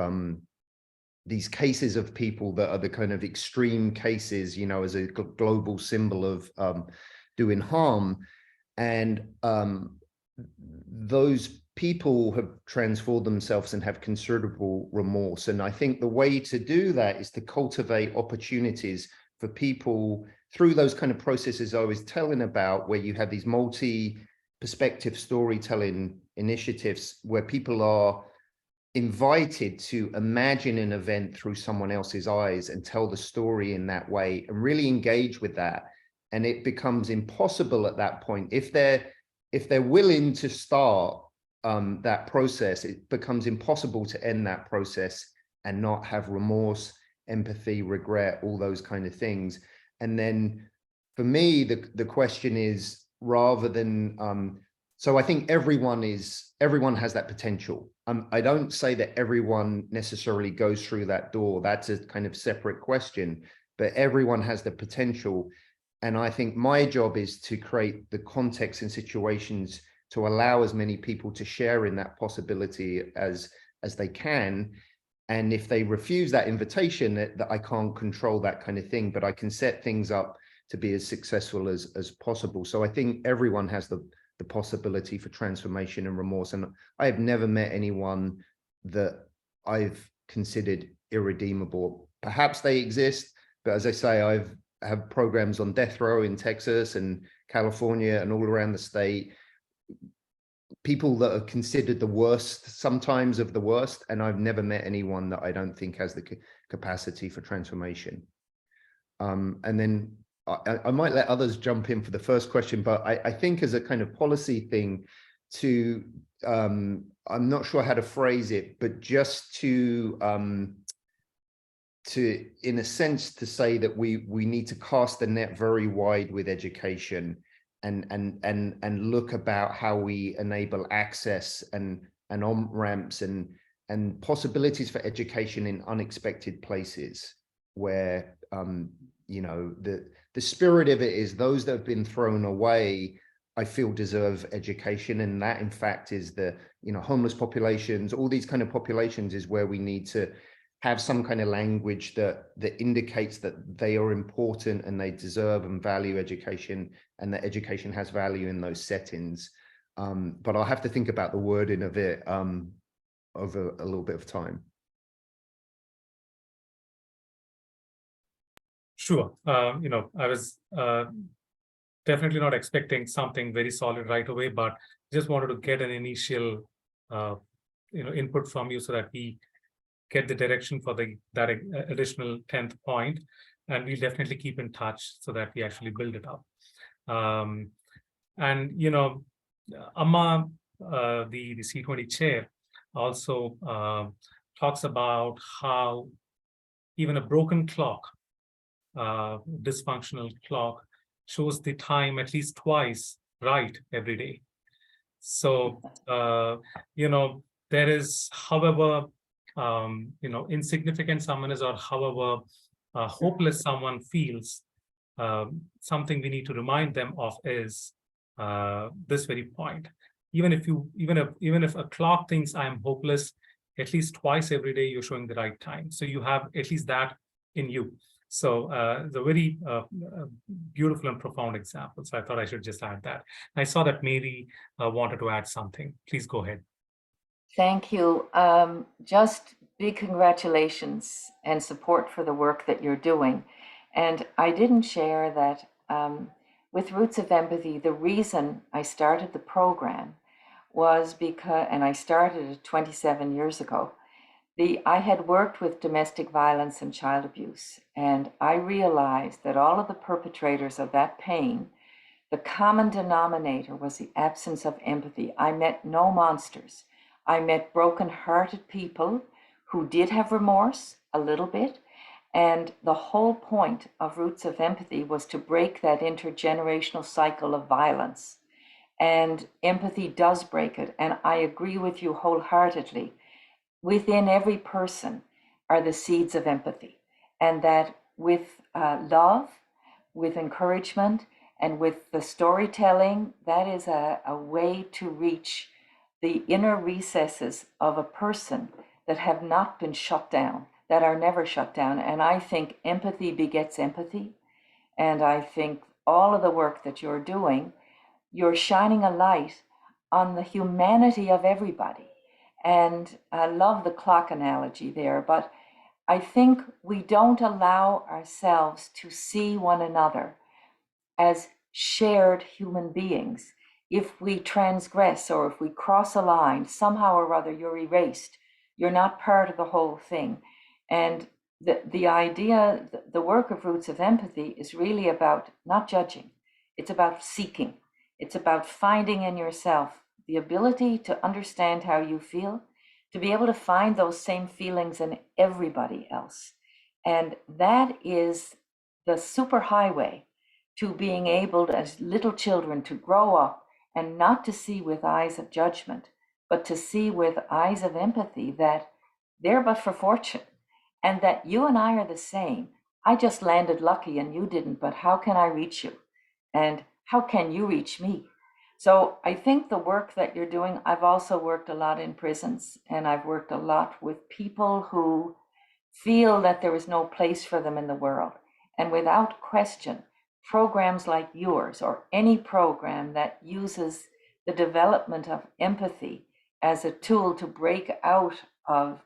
these cases of people that are the kind of extreme cases, as a global symbol of doing harm. And those people have transformed themselves and have considerable remorse. And I think the way to do that is to cultivate opportunities for people through those kind of processes I was telling about, where you have these multi-perspective storytelling initiatives where people are invited to imagine an event through someone else's eyes and tell the story in that way and really engage with that. And it becomes impossible at that point. If they're willing to start that process, it becomes impossible to end that process and not have remorse, empathy, regret, all those kind of things. And then for me, the question is, rather than, so I think everyone has that potential. I don't say that everyone necessarily goes through that door. That's a kind of separate question, but everyone has the potential. And I think my job is to create the context and situations to allow as many people to share in that possibility as they can. And if they refuse that invitation, that I can't control that kind of thing, but I can set things up to be as successful as possible. So I think everyone has the possibility for transformation and remorse. And I have never met anyone that I've considered irredeemable. Perhaps they exist, but as I say, I have programs on death row in Texas and California and all around the state. People that are considered the worst, sometimes of the worst, and I've never met anyone that I don't think has the capacity for transformation. And then I might let others jump in for the first question, but I think as a kind of policy thing to, I'm not sure how to phrase it, but just to in a sense, to say that we need to cast the net very wide with education and look about how we enable access and on-ramps and possibilities for education in unexpected places where the spirit of it is those that have been thrown away, I feel, deserve education. And that in fact is the homeless populations, all these kind of populations is where we need to have some kind of language that indicates that they are important and they deserve and value education, and that education has value in those settings. But I'll have to think about the wording of it over a little bit of time. Sure. I was definitely not expecting something very solid right away, but just wanted to get an initial input from you so that we get the direction for that additional 10th point, and we'll definitely keep in touch so that we actually build it up. And Amma, the C20 chair, also talks about how even a broken clock, dysfunctional clock, shows the time at least twice right every day. So there is, however insignificant someone is, or however hopeless someone feels, something we need to remind them of is this very point. Even if a clock thinks I'm hopeless, at least twice every day you're showing the right time. So you have at least that in you. So the very beautiful and profound example. So I thought I should just add that. I saw that Mary wanted to add something. Please go ahead. Thank you. Just big congratulations and support for the work that you're doing. And I didn't share that with Roots of Empathy, the reason I started the program was because, and I started it 27 years ago, I had worked with domestic violence and child abuse, and I realized that all of the perpetrators of that pain, the common denominator was the absence of empathy. I met no monsters. I met broken-hearted people who did have remorse, a little bit, and the whole point of Roots of Empathy was to break that intergenerational cycle of violence. And empathy does break it, and I agree with you wholeheartedly. Within every person are the seeds of empathy, and that with love, with encouragement, and with the storytelling, that is a way to reach the inner recesses of a person that have not been shut down, that are never shut down. And I think empathy begets empathy. And I think all of the work that you're doing, you're shining a light on the humanity of everybody. And I love the clock analogy there, but I think we don't allow ourselves to see one another as shared human beings. If we transgress or if we cross a line, somehow or other you're erased. You're not part of the whole thing. And the idea, the work of Roots of Empathy is really about not judging. It's about seeking. It's about finding in yourself the ability to understand how you feel, to be able to find those same feelings in everybody else. And that is the superhighway to being able, as little children, to grow up and not to see with eyes of judgment, but to see with eyes of empathy that they're but for fortune, and that you and I are the same. I just landed lucky and you didn't, but how can I reach you? And how can you reach me? So I think the work that you're doing, I've also worked a lot in prisons, and I've worked a lot with people who feel that there is no place for them in the world. And without question, programs like yours or any program that uses the development of empathy as a tool to break out of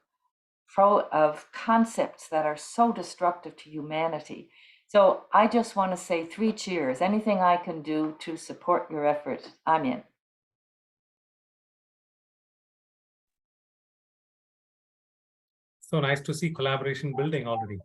concepts that are so destructive to humanity. So I just want to say 3 cheers. Anything I can do to support your effort, I'm in. So nice to see collaboration building already.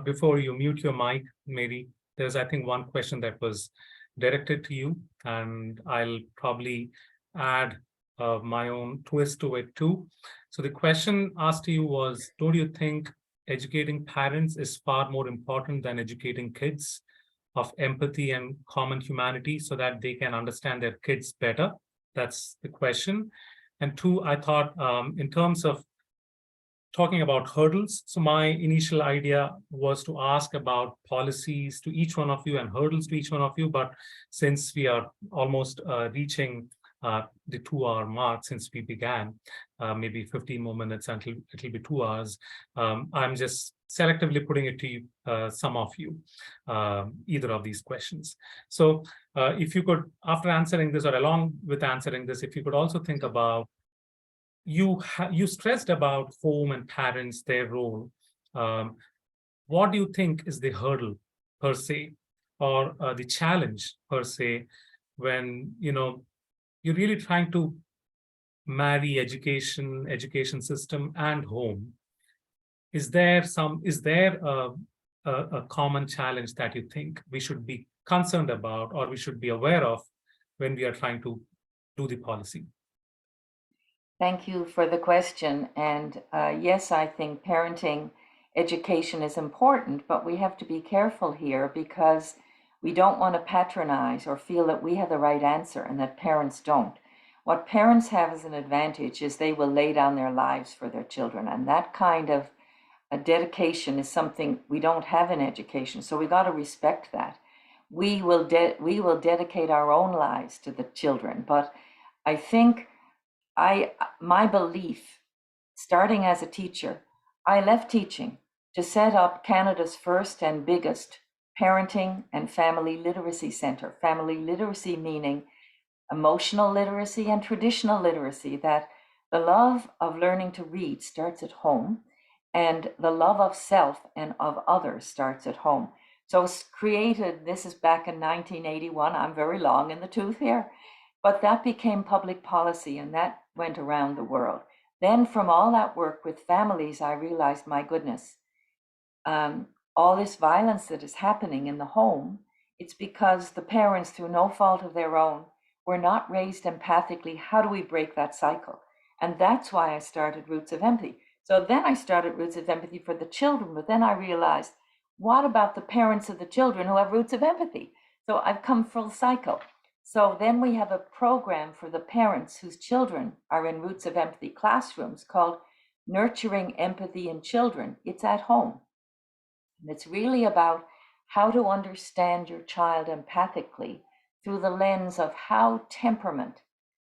Before you mute your mic, Mary, there's, I think, one question that was directed to you, and I'll probably add my own twist to it too. So the question asked to you was, don't you think educating parents is far more important than educating kids of empathy and common humanity so that they can understand their kids better? That's the question. And 2, I thought in terms of talking about hurdles, so my initial idea was to ask about policies to each one of you and hurdles to each one of you. But since we are almost reaching the 2-hour mark since we began, maybe 15 more minutes until it'll be 2 hours, I'm just selectively putting it to you, some of you, either of these questions. So if you could, after answering this or along with answering this, if you could also think about, you stressed about home and parents, their role. What do you think is the hurdle per se, or the challenge per se, when you're really trying to marry education system and home? Is there a common challenge that you think we should be concerned about or we should be aware of when we are trying to do the policy? Thank you for the question. And yes, I think parenting education is important, but we have to be careful here because we don't want to patronize or feel that we have the right answer and that parents don't. What parents have as an advantage is they will lay down their lives for their children. And that kind of a dedication is something we don't have in education. So we got to respect that. We will dedicate our own lives to the children. But I think my belief, starting as a teacher, I left teaching to set up Canada's first and biggest parenting and family literacy center. Family literacy meaning emotional literacy and traditional literacy, that the love of learning to read starts at home, and the love of self and of others starts at home. So it's created, this is back in 1981, I'm very long in the tooth here, but that became public policy and that went around the world. Then from all that work with families, I realized, my goodness, all this violence that is happening in the home, it's because the parents, through no fault of their own, were not raised empathically. How do we break that cycle? And that's why I started Roots of Empathy. So then I started Roots of Empathy for the children, but then I realized, what about the parents of the children who have Roots of Empathy? So I've come full cycle. So then we have a program for the parents whose children are in Roots of Empathy classrooms called Nurturing Empathy in Children. It's at home. And it's really about how to understand your child empathically through the lens of how temperament,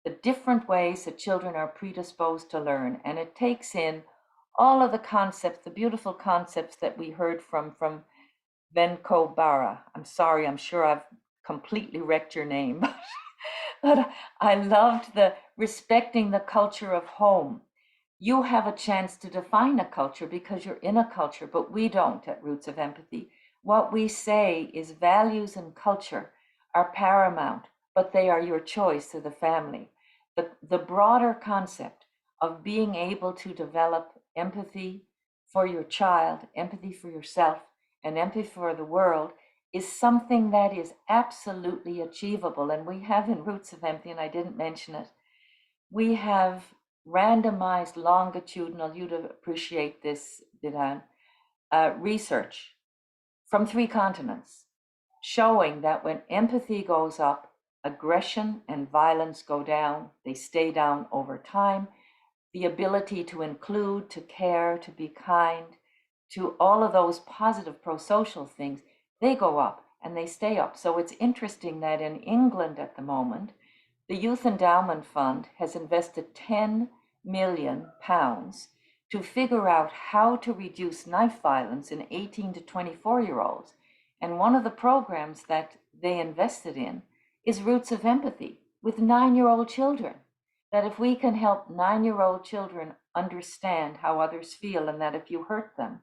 the different ways that children are predisposed to learn. And it takes in all of the concepts, the beautiful concepts that we heard from Venko Bara. I'm sorry, I'm sure I've completely wrecked your name, but I loved the respecting the culture of home. You have a chance to define a culture because you're in a culture, but we don't at Roots of Empathy. What we say is values and culture are paramount, but they are your choice to the family. The broader concept of being able to develop empathy for your child, empathy for yourself, and empathy for the world is something that is absolutely achievable. And we have in Roots of Empathy, and I didn't mention it, we have randomized longitudinal, you'd appreciate this, Bidan, research from 3 continents, showing that when empathy goes up, aggression and violence go down. They stay down over time. The ability to include, to care, to be kind, to all of those positive pro-social things, they go up and they stay up. So it's interesting that in England at the moment, the Youth Endowment Fund has invested £10 million to figure out how to reduce knife violence in 18 to 24-year-olds. And one of the programs that they invested in is Roots of Empathy with 9-year-old children. That if we can help 9-year-old children understand how others feel, and that if you hurt them,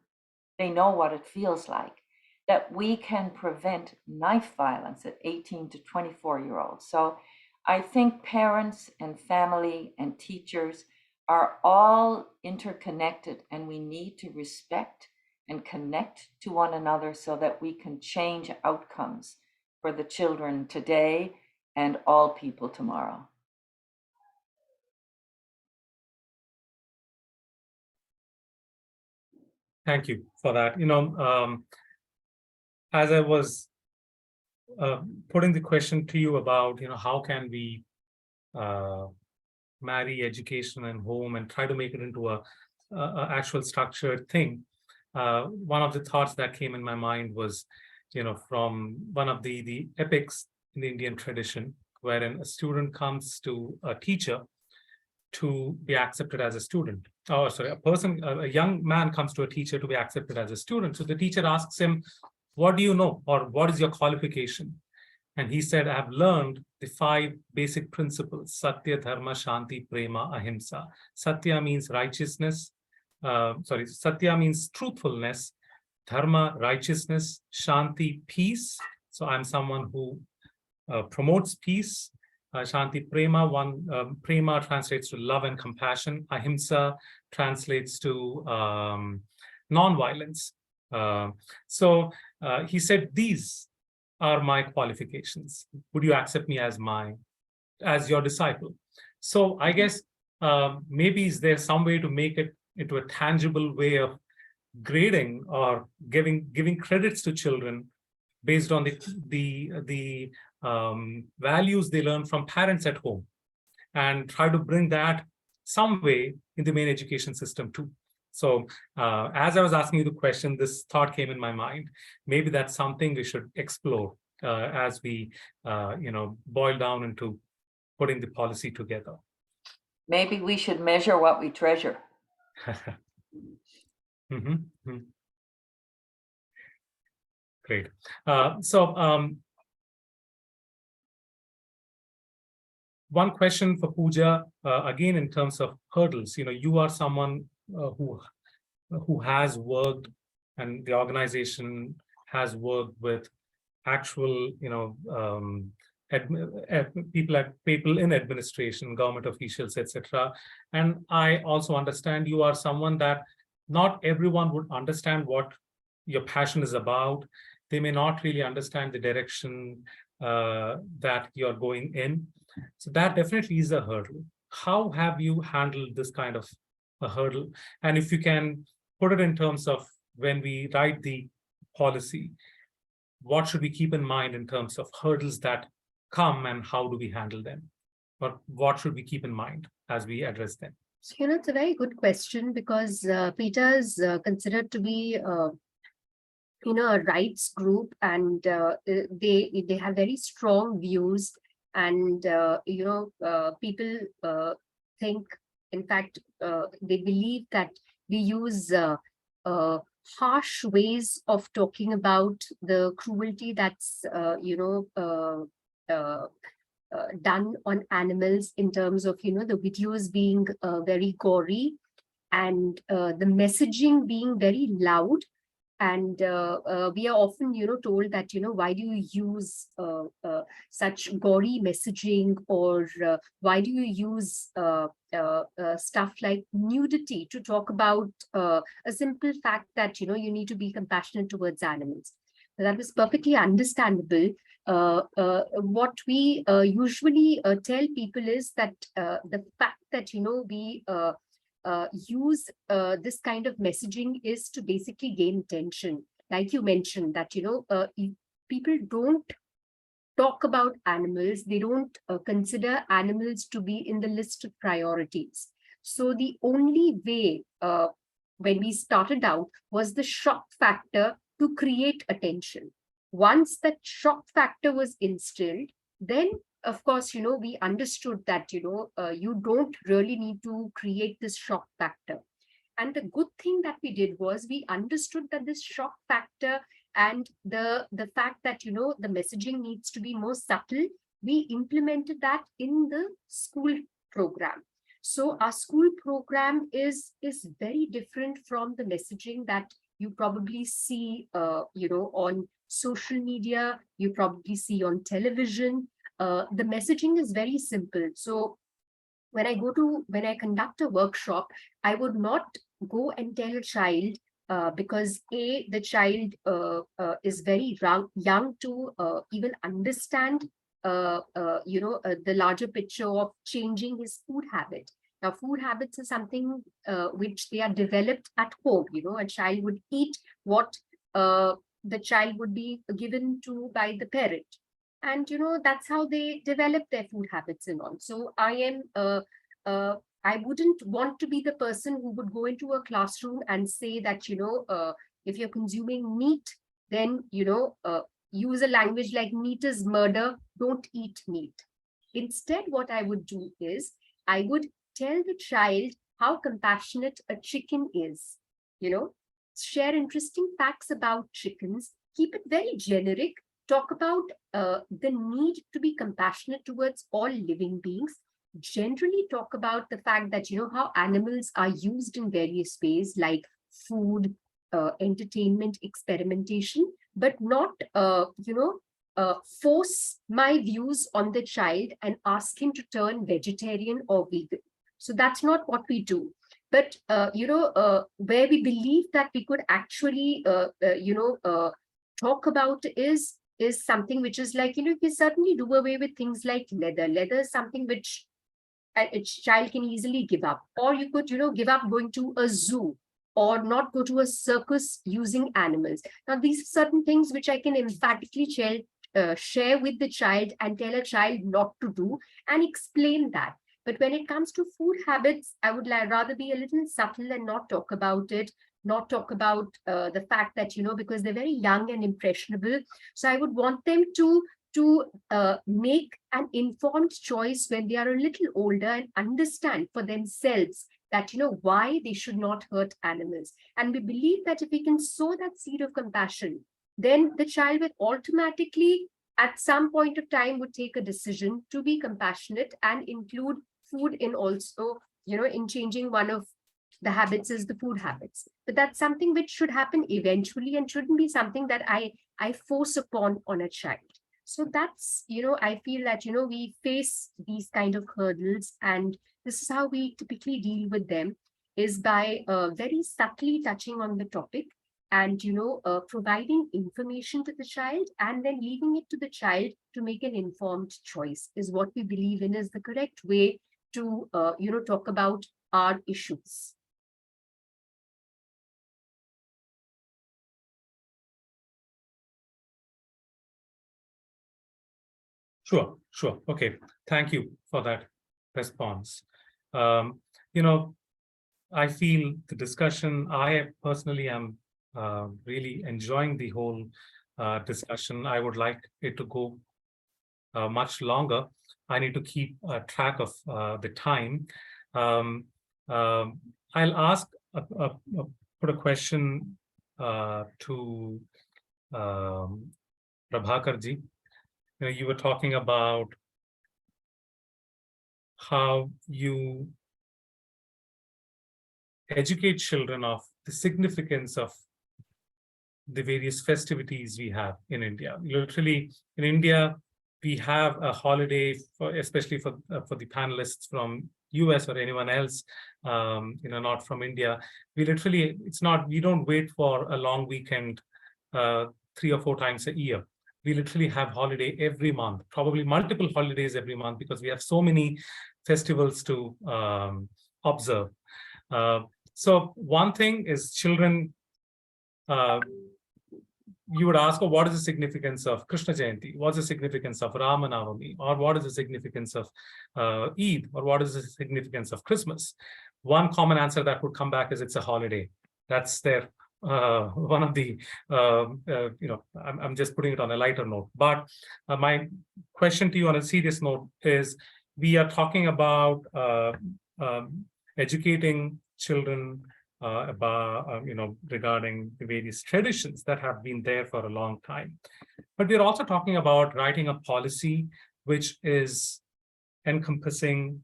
they know what it feels like, that we can prevent knife violence at 18 to 24-year-olds. So I think parents and family and teachers are all interconnected, and we need to respect and connect to one another so that we can change outcomes for the children today and all people tomorrow. Thank you for that. As I was putting the question to you about, how can we marry education and home and try to make it into a actual structured thing. One of the thoughts that came in my mind was, from one of the epics in the Indian tradition, wherein a student comes to a teacher to be accepted as a student. Oh, sorry, a young man comes to a teacher to be accepted as a student. So the teacher asks him, what do you know, or what is your qualification? And he said, I have learned the 5 basic principles: Satya, Dharma, Shanti, Prema, Ahimsa. Satya means righteousness. Satya means truthfulness. Dharma, righteousness. Shanti, peace. So I'm someone who promotes peace. Shanti, Prema. Prema translates to love and compassion. Ahimsa translates to non-violence. He said, these are my qualifications. Would you accept me as your disciple? So I guess maybe is there some way to make it into a tangible way of grading or giving credits to children based on the values they learn from parents at home, and try to bring that some way in the main education system too. So as I was asking you the question, this thought came in my mind. Maybe that's something we should explore as we, boil down into putting the policy together. Maybe we should measure what we treasure. Great. One question for Pooja, again, in terms of hurdles, you are someone who has worked, and the organization has worked with actual, people in administration, government officials, etc. And I also understand you are someone that not everyone would understand what your passion is about. They may not really understand the direction that you're going in. So that definitely is a hurdle. How have you handled this kind of a hurdle? And if you can put it in terms of when we write the policy, what should we keep in mind in terms of hurdles that come and how do we handle them? But what should we keep in mind as we address them? So, it's a very good question because PETA is considered to be a rights group, and they have very strong views, and people think, in fact, they believe that we use harsh ways of talking about the cruelty that's done on animals, in terms of the videos being very gory, and the messaging being very loud. And we are often, told that, why do you use such gory messaging, or why do you use stuff like nudity to talk about a simple fact that, you need to be compassionate towards animals. That was perfectly understandable. What we usually tell people is that the fact that, we use this kind of messaging is to basically gain attention. Like you mentioned that, people don't talk about animals. They don't consider animals to be in the list of priorities. So the only way when we started out was the shock factor to create attention. Once that shock factor was instilled, then of course, we understood that, you don't really need to create this shock factor. And the good thing that we did was we understood that this shock factor and the fact that, the messaging needs to be more subtle, we implemented that in the school program. So our school program is very different from the messaging that you probably see, on social media, you probably see on television. The messaging is very simple. So when I conduct a workshop, I would not go and tell a child because the child is very young to even understand the larger picture of changing his food habit. Now, food habits is something which they are developed at home. A child would eat what the child would be given to by the parent. And, that's how they develop their food habits and all. So I wouldn't want to be the person who would go into a classroom and say that, if you're consuming meat, then, use a language like meat is murder, don't eat meat. Instead, what I would do is I would tell the child how compassionate a chicken is, share interesting facts about chickens, keep it very generic, talk about the need to be compassionate towards all living beings, generally talk about the fact that, how animals are used in various ways like food, entertainment, experimentation, but not, force my views on the child and ask him to turn vegetarian or vegan. So that's not what we do. But, where we believe that we could actually, talk about is something which is like, you certainly do away with things like leather. Leather is something which a child can easily give up. Or you could, give up going to a zoo or not go to a circus using animals. Now, these are certain things which I can emphatically share with the child and tell a child not to do and explain that. But when it comes to food habits, I would rather be a little subtle and not talk about it, not talk about the fact that, because they're very young and impressionable. So I would want them to make an informed choice when they are a little older and understand for themselves that, why they should not hurt animals. And we believe that if we can sow that seed of compassion, then the child will automatically, at some point of time, would take a decision to be compassionate and include food in also, in changing one of the habits is the food habits. But that's something which should happen eventually and shouldn't be something that I force upon on a child. So that's, I feel that, we face these kind of hurdles, and this is how we typically deal with them, is by very subtly touching on the topic and, providing information to the child and then leaving it to the child to make an informed choice is what we believe in is the correct way to, talk about our issues. Sure. Okay. Thank you for that response. I feel the discussion, I personally am really enjoying the whole discussion. I would like it to go much longer. I need to keep track of the time. I'll ask, put a question to Prabhakar-ji. You were talking about how you educate children of the significance of the various festivities we have in India. Literally, in India, we have a holiday, especially for the panelists from US or anyone else, not from India. We literally, we don't wait for a long weekend 3 or 4 times a year. We literally have holiday every month, probably multiple holidays every month, because we have so many festivals to observe. So one thing is children, you would ask, what is the significance of Krishna Jayanti? What's the significance of Ramanavami? Or what is the significance of Eid? Or what is the significance of Christmas? One common answer that would come back is it's a holiday. That's their one of the, I'm just putting it on a lighter note. But my question to you on a serious note is, we are talking about educating children about, regarding the various traditions that have been there for a long time. But we're also talking about writing a policy which is encompassing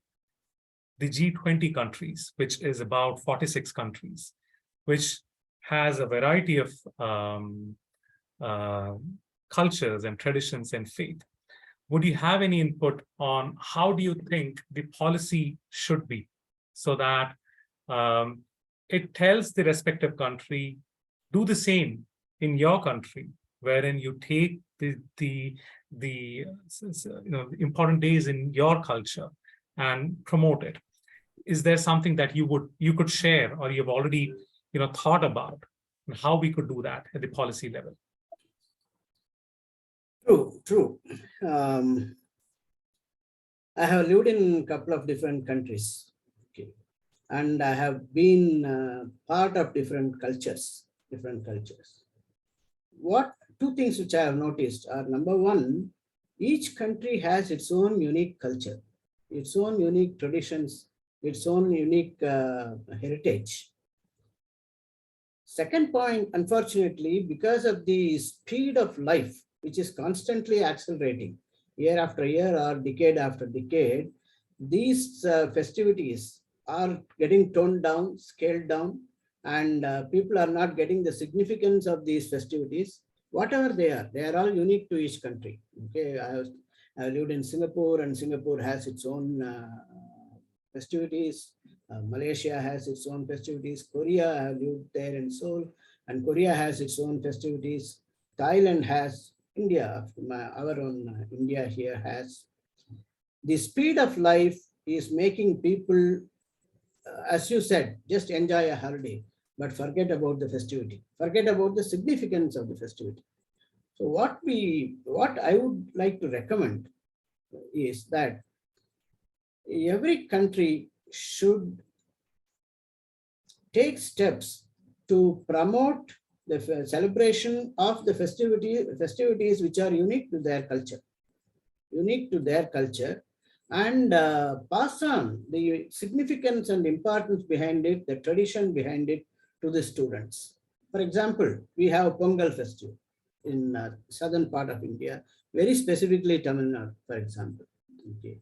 the G20 countries, which is about 46 countries, which has a variety of cultures and traditions and faith. Would you have any input on how do you think the policy should be, so that it tells the respective country, do the same in your country, wherein you take the important days in your culture and promote it? Is there something that you could share, or you've already thought about how we could do that at the policy level? True. I have lived in a couple of different countries, okay, and I have been part of different cultures. Two things which I have noticed are, number one, each country has its own unique culture, its own unique traditions, its own unique heritage. Second point, unfortunately, because of the speed of life, which is constantly accelerating year after year or decade after decade, these festivities are getting toned down, scaled down, and people are not getting the significance of these festivities. Whatever they are all unique to each country. Okay, I lived in Singapore, and Singapore has its own festivities. Malaysia has its own festivities. Korea, I have lived there in Seoul, and Korea has its own festivities. Thailand has, India, our own India here has. The speed of life is making people, as you said, just enjoy a holiday, but forget about the festivity, forget about the significance of the festivity. So what I would like to recommend is that every country should take steps to promote the celebration of the festivities which are unique to their culture, and pass on the significance and importance behind it, the tradition behind it to the students. For example, we have Pongal festival in southern part of India, very specifically Tamil Nadu, for example. Okay.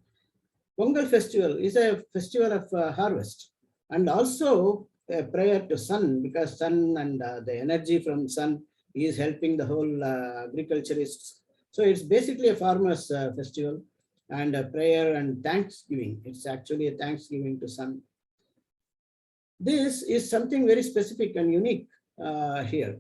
Pongal festival is a festival of harvest and also a prayer to sun, because sun and the energy from sun is helping the whole agriculturists. So it's basically a farmers festival and a prayer and thanksgiving. It's actually a thanksgiving to sun. This is something very specific and unique here.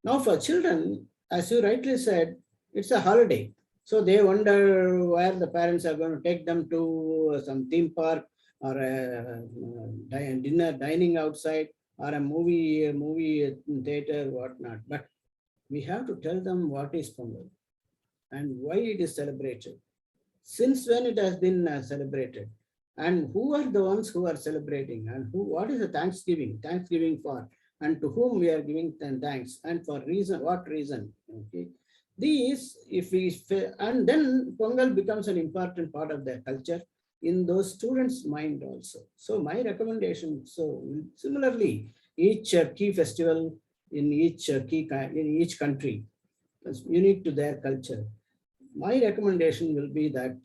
Now for children, as you rightly said, it's a holiday. So they wonder where the parents are going to take them to some theme park or a dining outside or a movie theater, whatnot. But we have to tell them what is Pongal and why it is celebrated, since when it has been celebrated, and who are the ones who are celebrating, and what is the Thanksgiving for, and to whom we are giving thanks, and for what reason. Okay. These, and then Pongal becomes an important part of their culture in those students' mind also. So my recommendation, similarly, each key festival in each country is unique to their culture. My recommendation will be that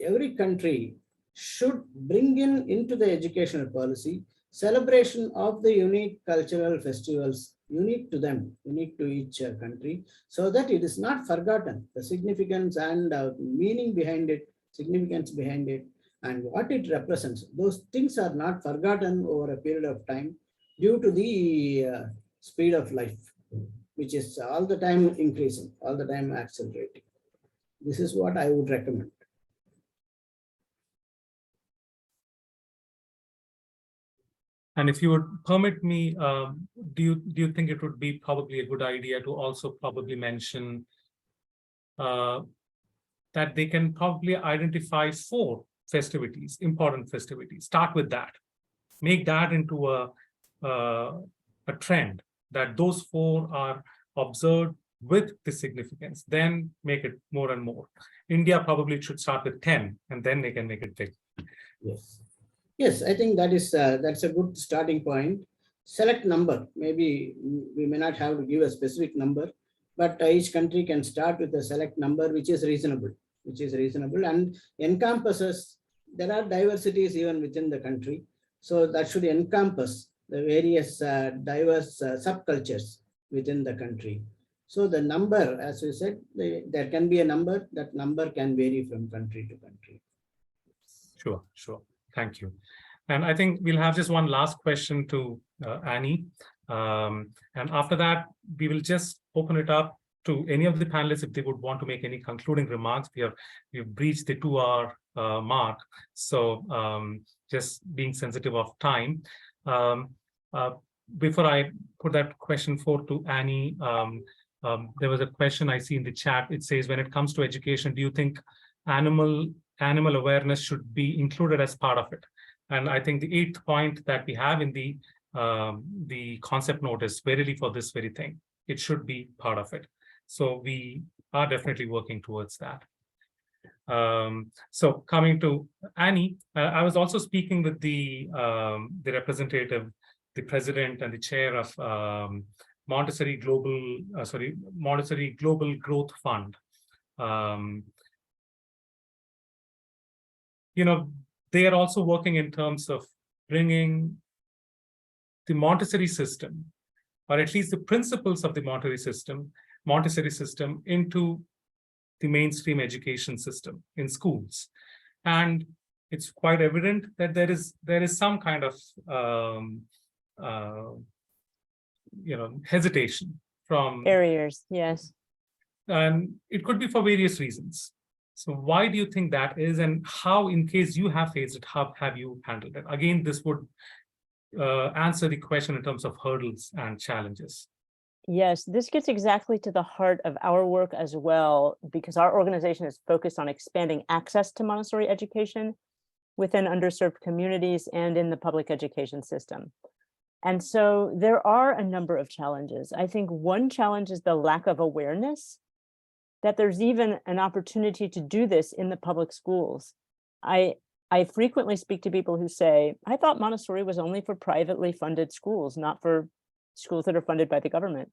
every country should bring into the educational policy celebration of the unique cultural festivals unique to them, unique to each country, so that it is not forgotten, the significance and meaning behind it, significance behind it, and what it represents. Those things are not forgotten over a period of time due to the speed of life, which is all the time increasing, all the time accelerating. This is what I would recommend. And if you would permit me, do you think it would be probably a good idea to also probably mention that they can probably identify 4 festivities, important festivities, start with that, make that into a trend, that those 4 are observed with the significance, then make it more and more. India probably should start with 10 and then they can make it big. Yes. Yes, I think that's a good starting point. Select number. Maybe we may not have to give a specific number, but each country can start with a select number which is reasonable, and encompasses. There are diversities even within the country, so that should encompass the various diverse subcultures within the country. So the number, as we said, there can be a number. That number can vary from country to country. Sure. Thank you. And I think we'll have just one last question to Annie. And after that, we will just open it up to any of the panelists if they would want to make any concluding remarks. We've breached the 2-hour mark. So just being sensitive of time. Before I put that question forward to Annie, there was a question I see in the chat. It says, when it comes to education, do you think animal awareness should be included as part of it? And I think the 8th point that we have in the concept note is verily for this very thing. It should be part of it. So we are definitely working towards that. So coming to Annie, I was also speaking with the representative, the president and the chair of Montessori Global Growth Fund. They are also working in terms of bringing the Montessori system, or at least the principles of the Montessori system into the mainstream education system in schools. And it's quite evident that there is some kind of hesitation from barriers. Yes. And it could be for various reasons. So why do you think that is, and how, in case you have faced it, how have you handled it? Again, this would answer the question in terms of hurdles and challenges. Yes, this gets exactly to the heart of our work as well, because our organization is focused on expanding access to Montessori education. within underserved communities and in the public education system. And so there are a number of challenges. I think one challenge is the lack of awareness that there's even an opportunity to do this in the public schools. I frequently speak to people who say, I thought Montessori was only for privately funded schools, not for schools that are funded by the government.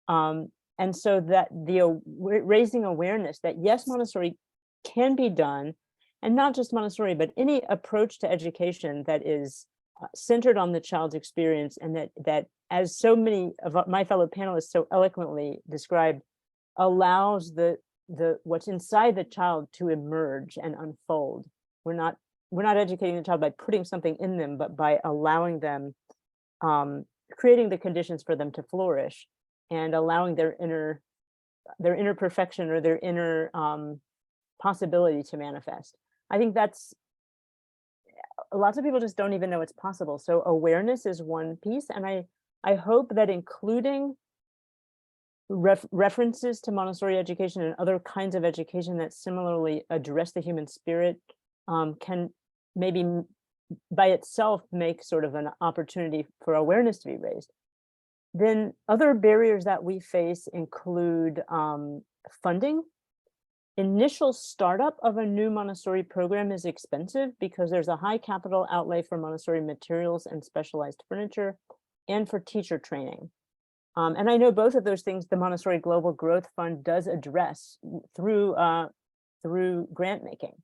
And so that raising awareness that yes, Montessori can be done, and not just Montessori, but any approach to education that is centered on the child's experience, and that as so many of my fellow panelists so eloquently described, allows the what's inside the child to emerge and unfold. We're not educating the child by putting something in them, but by allowing them, creating the conditions for them to flourish, and allowing their inner perfection or their inner possibility to manifest. I think that's, lots of people just don't even know it's possible. So awareness is one piece, and I hope that including references to Montessori education and other kinds of education that similarly address the human spirit can maybe by itself make sort of an opportunity for awareness to be raised. Then other barriers that we face include funding. Initial startup of a new Montessori program is expensive because there's a high capital outlay for Montessori materials and specialized furniture, and for teacher training. And I know both of those things the Montessori Global Growth Fund does address through grant making.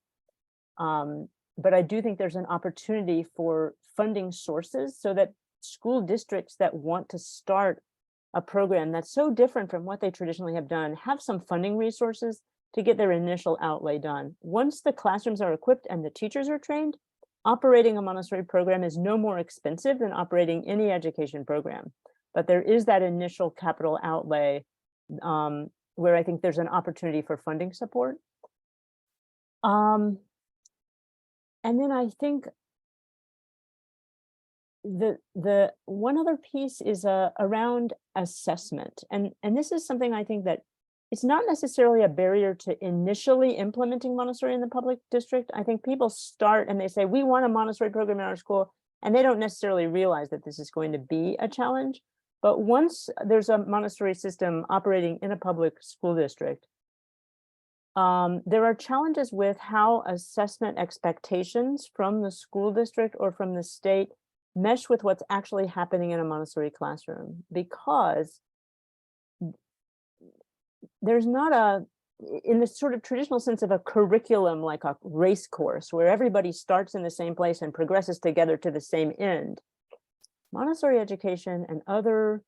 But I do think there's an opportunity for funding sources so that school districts that want to start a program that's so different from what they traditionally have done have some funding resources to get their initial outlay done. Once the classrooms are equipped and the teachers are trained, operating a Montessori program is no more expensive than operating any education program. But there is that initial capital outlay where I think there's an opportunity for funding support. And then I think the one other piece is around assessment. And this is something I think that it's not necessarily a barrier to initially implementing Montessori in the public district. I think people start and they say, we want a Montessori program in our school, and they don't necessarily realize that this is going to be a challenge. But once there's a Montessori system operating in a public school district, there are challenges with how assessment expectations from the school district or from the state mesh with what's actually happening in a Montessori classroom, because there's not in the sort of traditional sense of a curriculum, like a race course where everybody starts in the same place and progresses together to the same end. Montessori education and other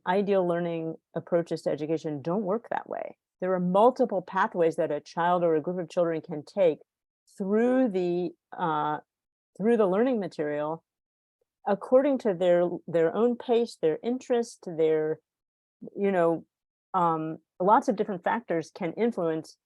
ideal learning approaches to education don't work that way. There are multiple pathways that a child or a group of children can take through the learning material according to their own pace, their interest, their, lots of different factors can influence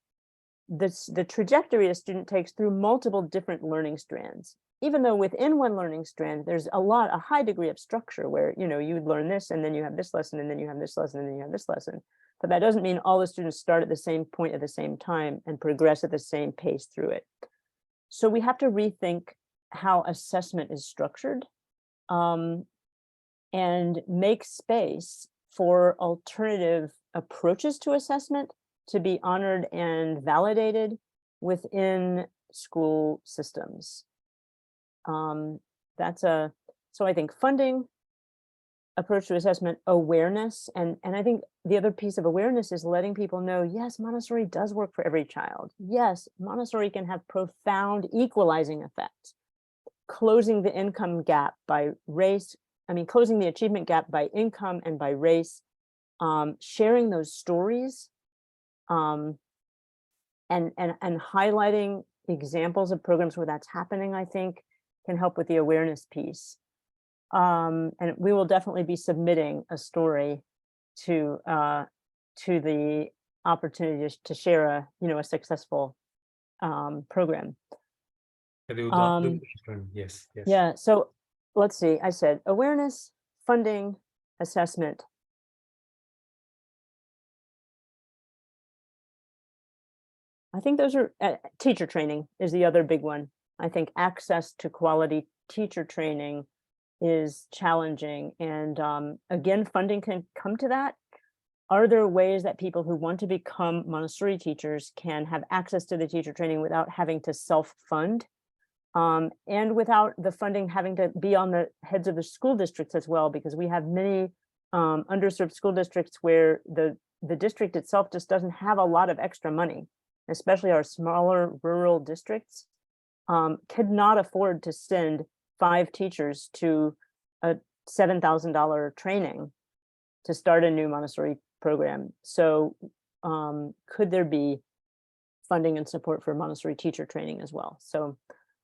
the trajectory a student takes through multiple different learning strands. Even though within one learning strand, there's a high degree of structure where, you learn this, and then you have this lesson, and then you have this lesson, and then you have this lesson. But that doesn't mean all the students start at the same point at the same time and progress at the same pace through it. So we have to rethink how assessment is structured, and make space for alternative approaches to assessment to be honored and validated within school systems. So I think funding, approach to assessment, awareness, and I think the other piece of awareness is letting people know, yes, Montessori does work for every child. Yes, Montessori can have profound equalizing effects, closing the income gap by race, closing the achievement gap by income and by race, sharing those stories, and highlighting examples of programs where that's happening, I think can help with the awareness piece. And we will definitely be submitting a story to the opportunity to share a successful program. Yes. Yeah, so let's see, I said awareness, funding, assessment. I think those are teacher training is the other big one. I think access to quality teacher training is challenging. And again, funding can come to that. Are there ways that people who want to become Montessori teachers can have access to the teacher training without having to self-fund? And without the funding having to be on the heads of the school districts as well, because we have many underserved school districts where the district itself just doesn't have a lot of extra money, especially our smaller rural districts could not afford to send 5 teachers to a $7,000 training to start a new Montessori program. So could there be funding and support for Montessori teacher training as well? So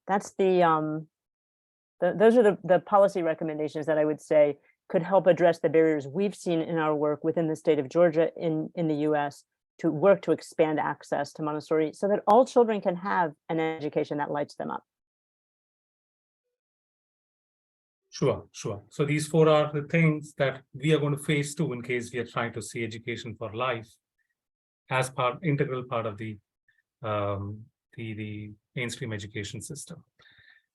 that's those are the policy recommendations that I would say could help address the barriers we've seen in our work within the state of Georgia in the US to work to expand access to Montessori so that all children can have an education that lights them up. Sure. So these 4 are the things that we are going to face too in case we are trying to see education for life as integral part of the mainstream education system.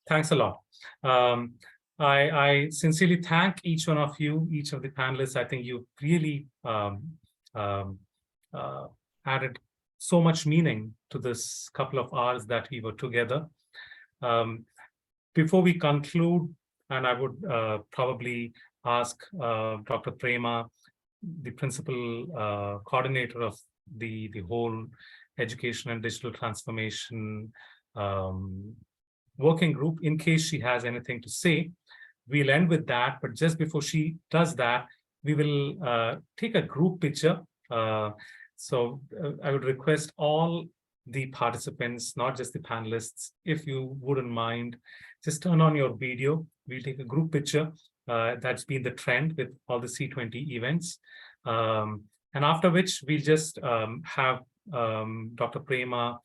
Thanks a lot. I sincerely thank each one of you, each of the panelists. I think you really added so much meaning to this couple of hours that we were together. Before we conclude, and I would probably ask Dr. Prema, the principal coordinator of the whole education and digital transformation working group, in case she has anything to say. We'll end with that, but just before she does that, we will take a group picture. So I would request all the participants, not just the panelists, if you wouldn't mind, just turn on your video. We'll take a group picture. That's been the trend with all the C20 events. And after which we'll just have Dr. Prema,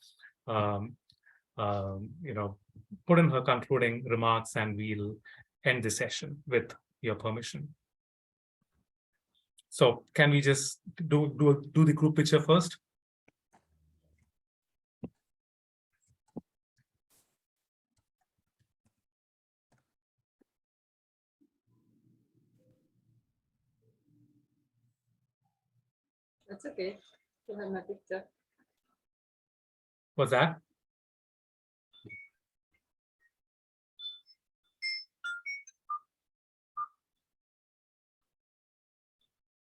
put in her concluding remarks, and we'll end the session with your permission. So can we just do the group picture first? That's okay. Still have my picture. What's that?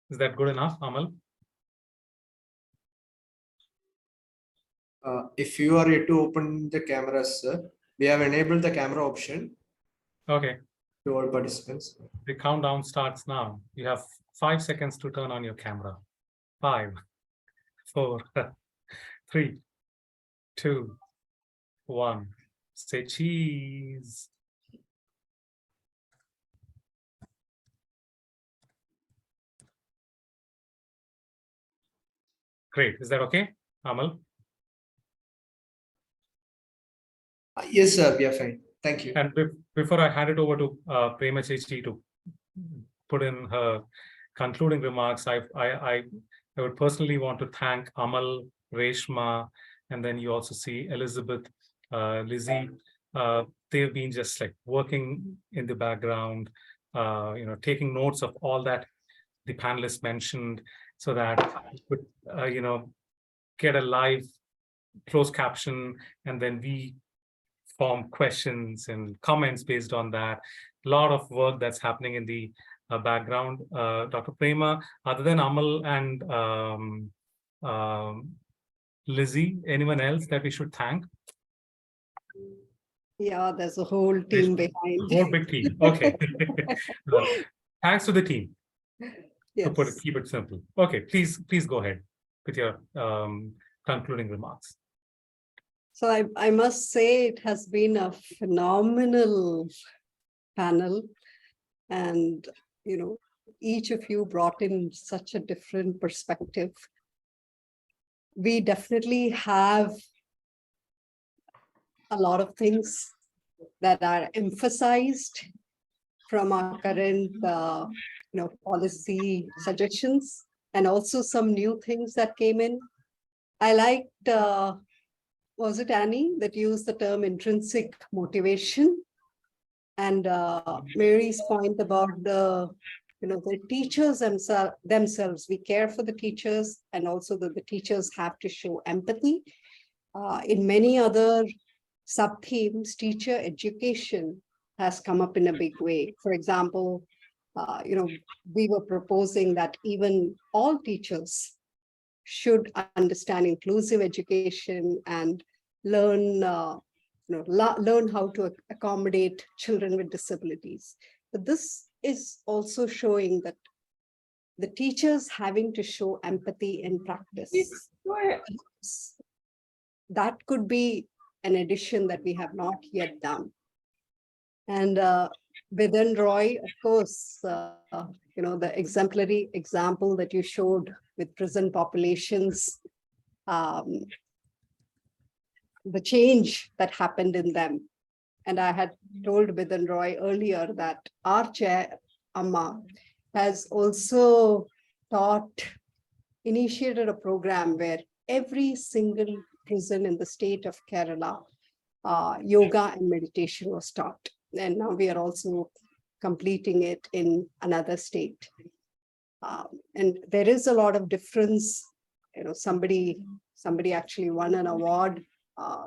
Is that good enough, Amal? If you are yet to open the cameras, sir, we have enabled the camera option. Okay. To all participants. The countdown starts now. You have 5 seconds to turn on your camera. 5, 4, 3, 2, 1. Say cheese. Great. Is that okay, Amal? Yes, sir. We are fine. Thank you. And before I hand it over to Prema Chechi to put in her concluding remarks, I would personally want to thank Amal, Reshma, and then you also see Elizabeth, Lizzie. They've been just like working in the background, taking notes of all that the panelists mentioned, so that we could, get a live closed caption, and then we form questions and comments based on that. A lot of work that's happening in the background. Dr. Prema, other than Amal and Lizzie, anyone else that we should thank? Yeah, there's a whole team behind. Whole big team. Okay. Thanks to the team. Yes. To keep it simple. Okay, please go ahead with your concluding remarks. So I must say it has been a phenomenal panel, and each of you brought in such a different perspective. We definitely have a lot of things that are emphasized from our current policy suggestions, and also some new things that came in. I liked was it Annie that used the term intrinsic motivation? And Mary's point about the teachers themselves, we care for the teachers, and also that the teachers have to show empathy. In many other sub-themes, teacher education has come up in a big way. For example, we were proposing that even all teachers should understand inclusive education and learn learn how to accommodate children with disabilities. But this is also showing that the teachers having to show empathy in practice. That could be an addition that we have not yet done. And within Roy, of course, the exemplary example that you showed with prison populations, the change that happened in them. And I had told Bidhan Roy earlier that our chair, Amma, has also initiated a program where every single prison in the state of Kerala, yoga and meditation was taught. And now we are also completing it in another state. And there is a lot of difference. Somebody actually won an award,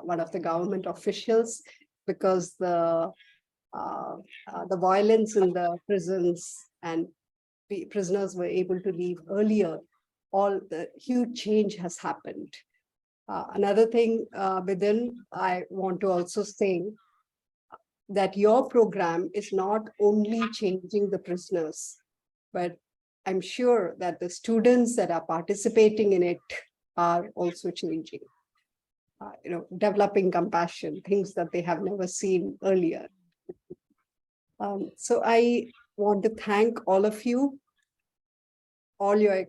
one of the government officials, because the violence in the prisons and prisoners were able to leave earlier. All the huge change has happened. Another thing, Bidhan, I want to also say that your program is not only changing the prisoners, but I'm sure that the students that are participating in it are also changing, developing compassion, things that they have never seen earlier. So I want to thank all of you. All your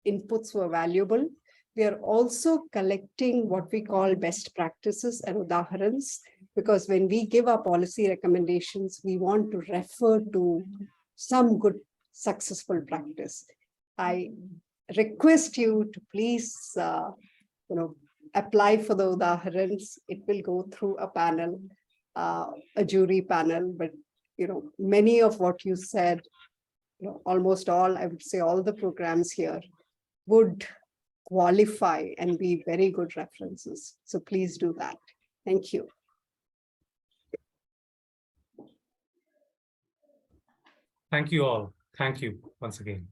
inputs were valuable. We are also collecting what we call best practices and udaharans, because when we give our policy recommendations, we want to refer to some good successful practice. I request you to please, apply for the udaharans. It will go through a panel, a jury panel, but many of what you said, almost all, I would say all the programs here would qualify and be very good references. So please do that. Thank you. Thank you all. Thank you once again.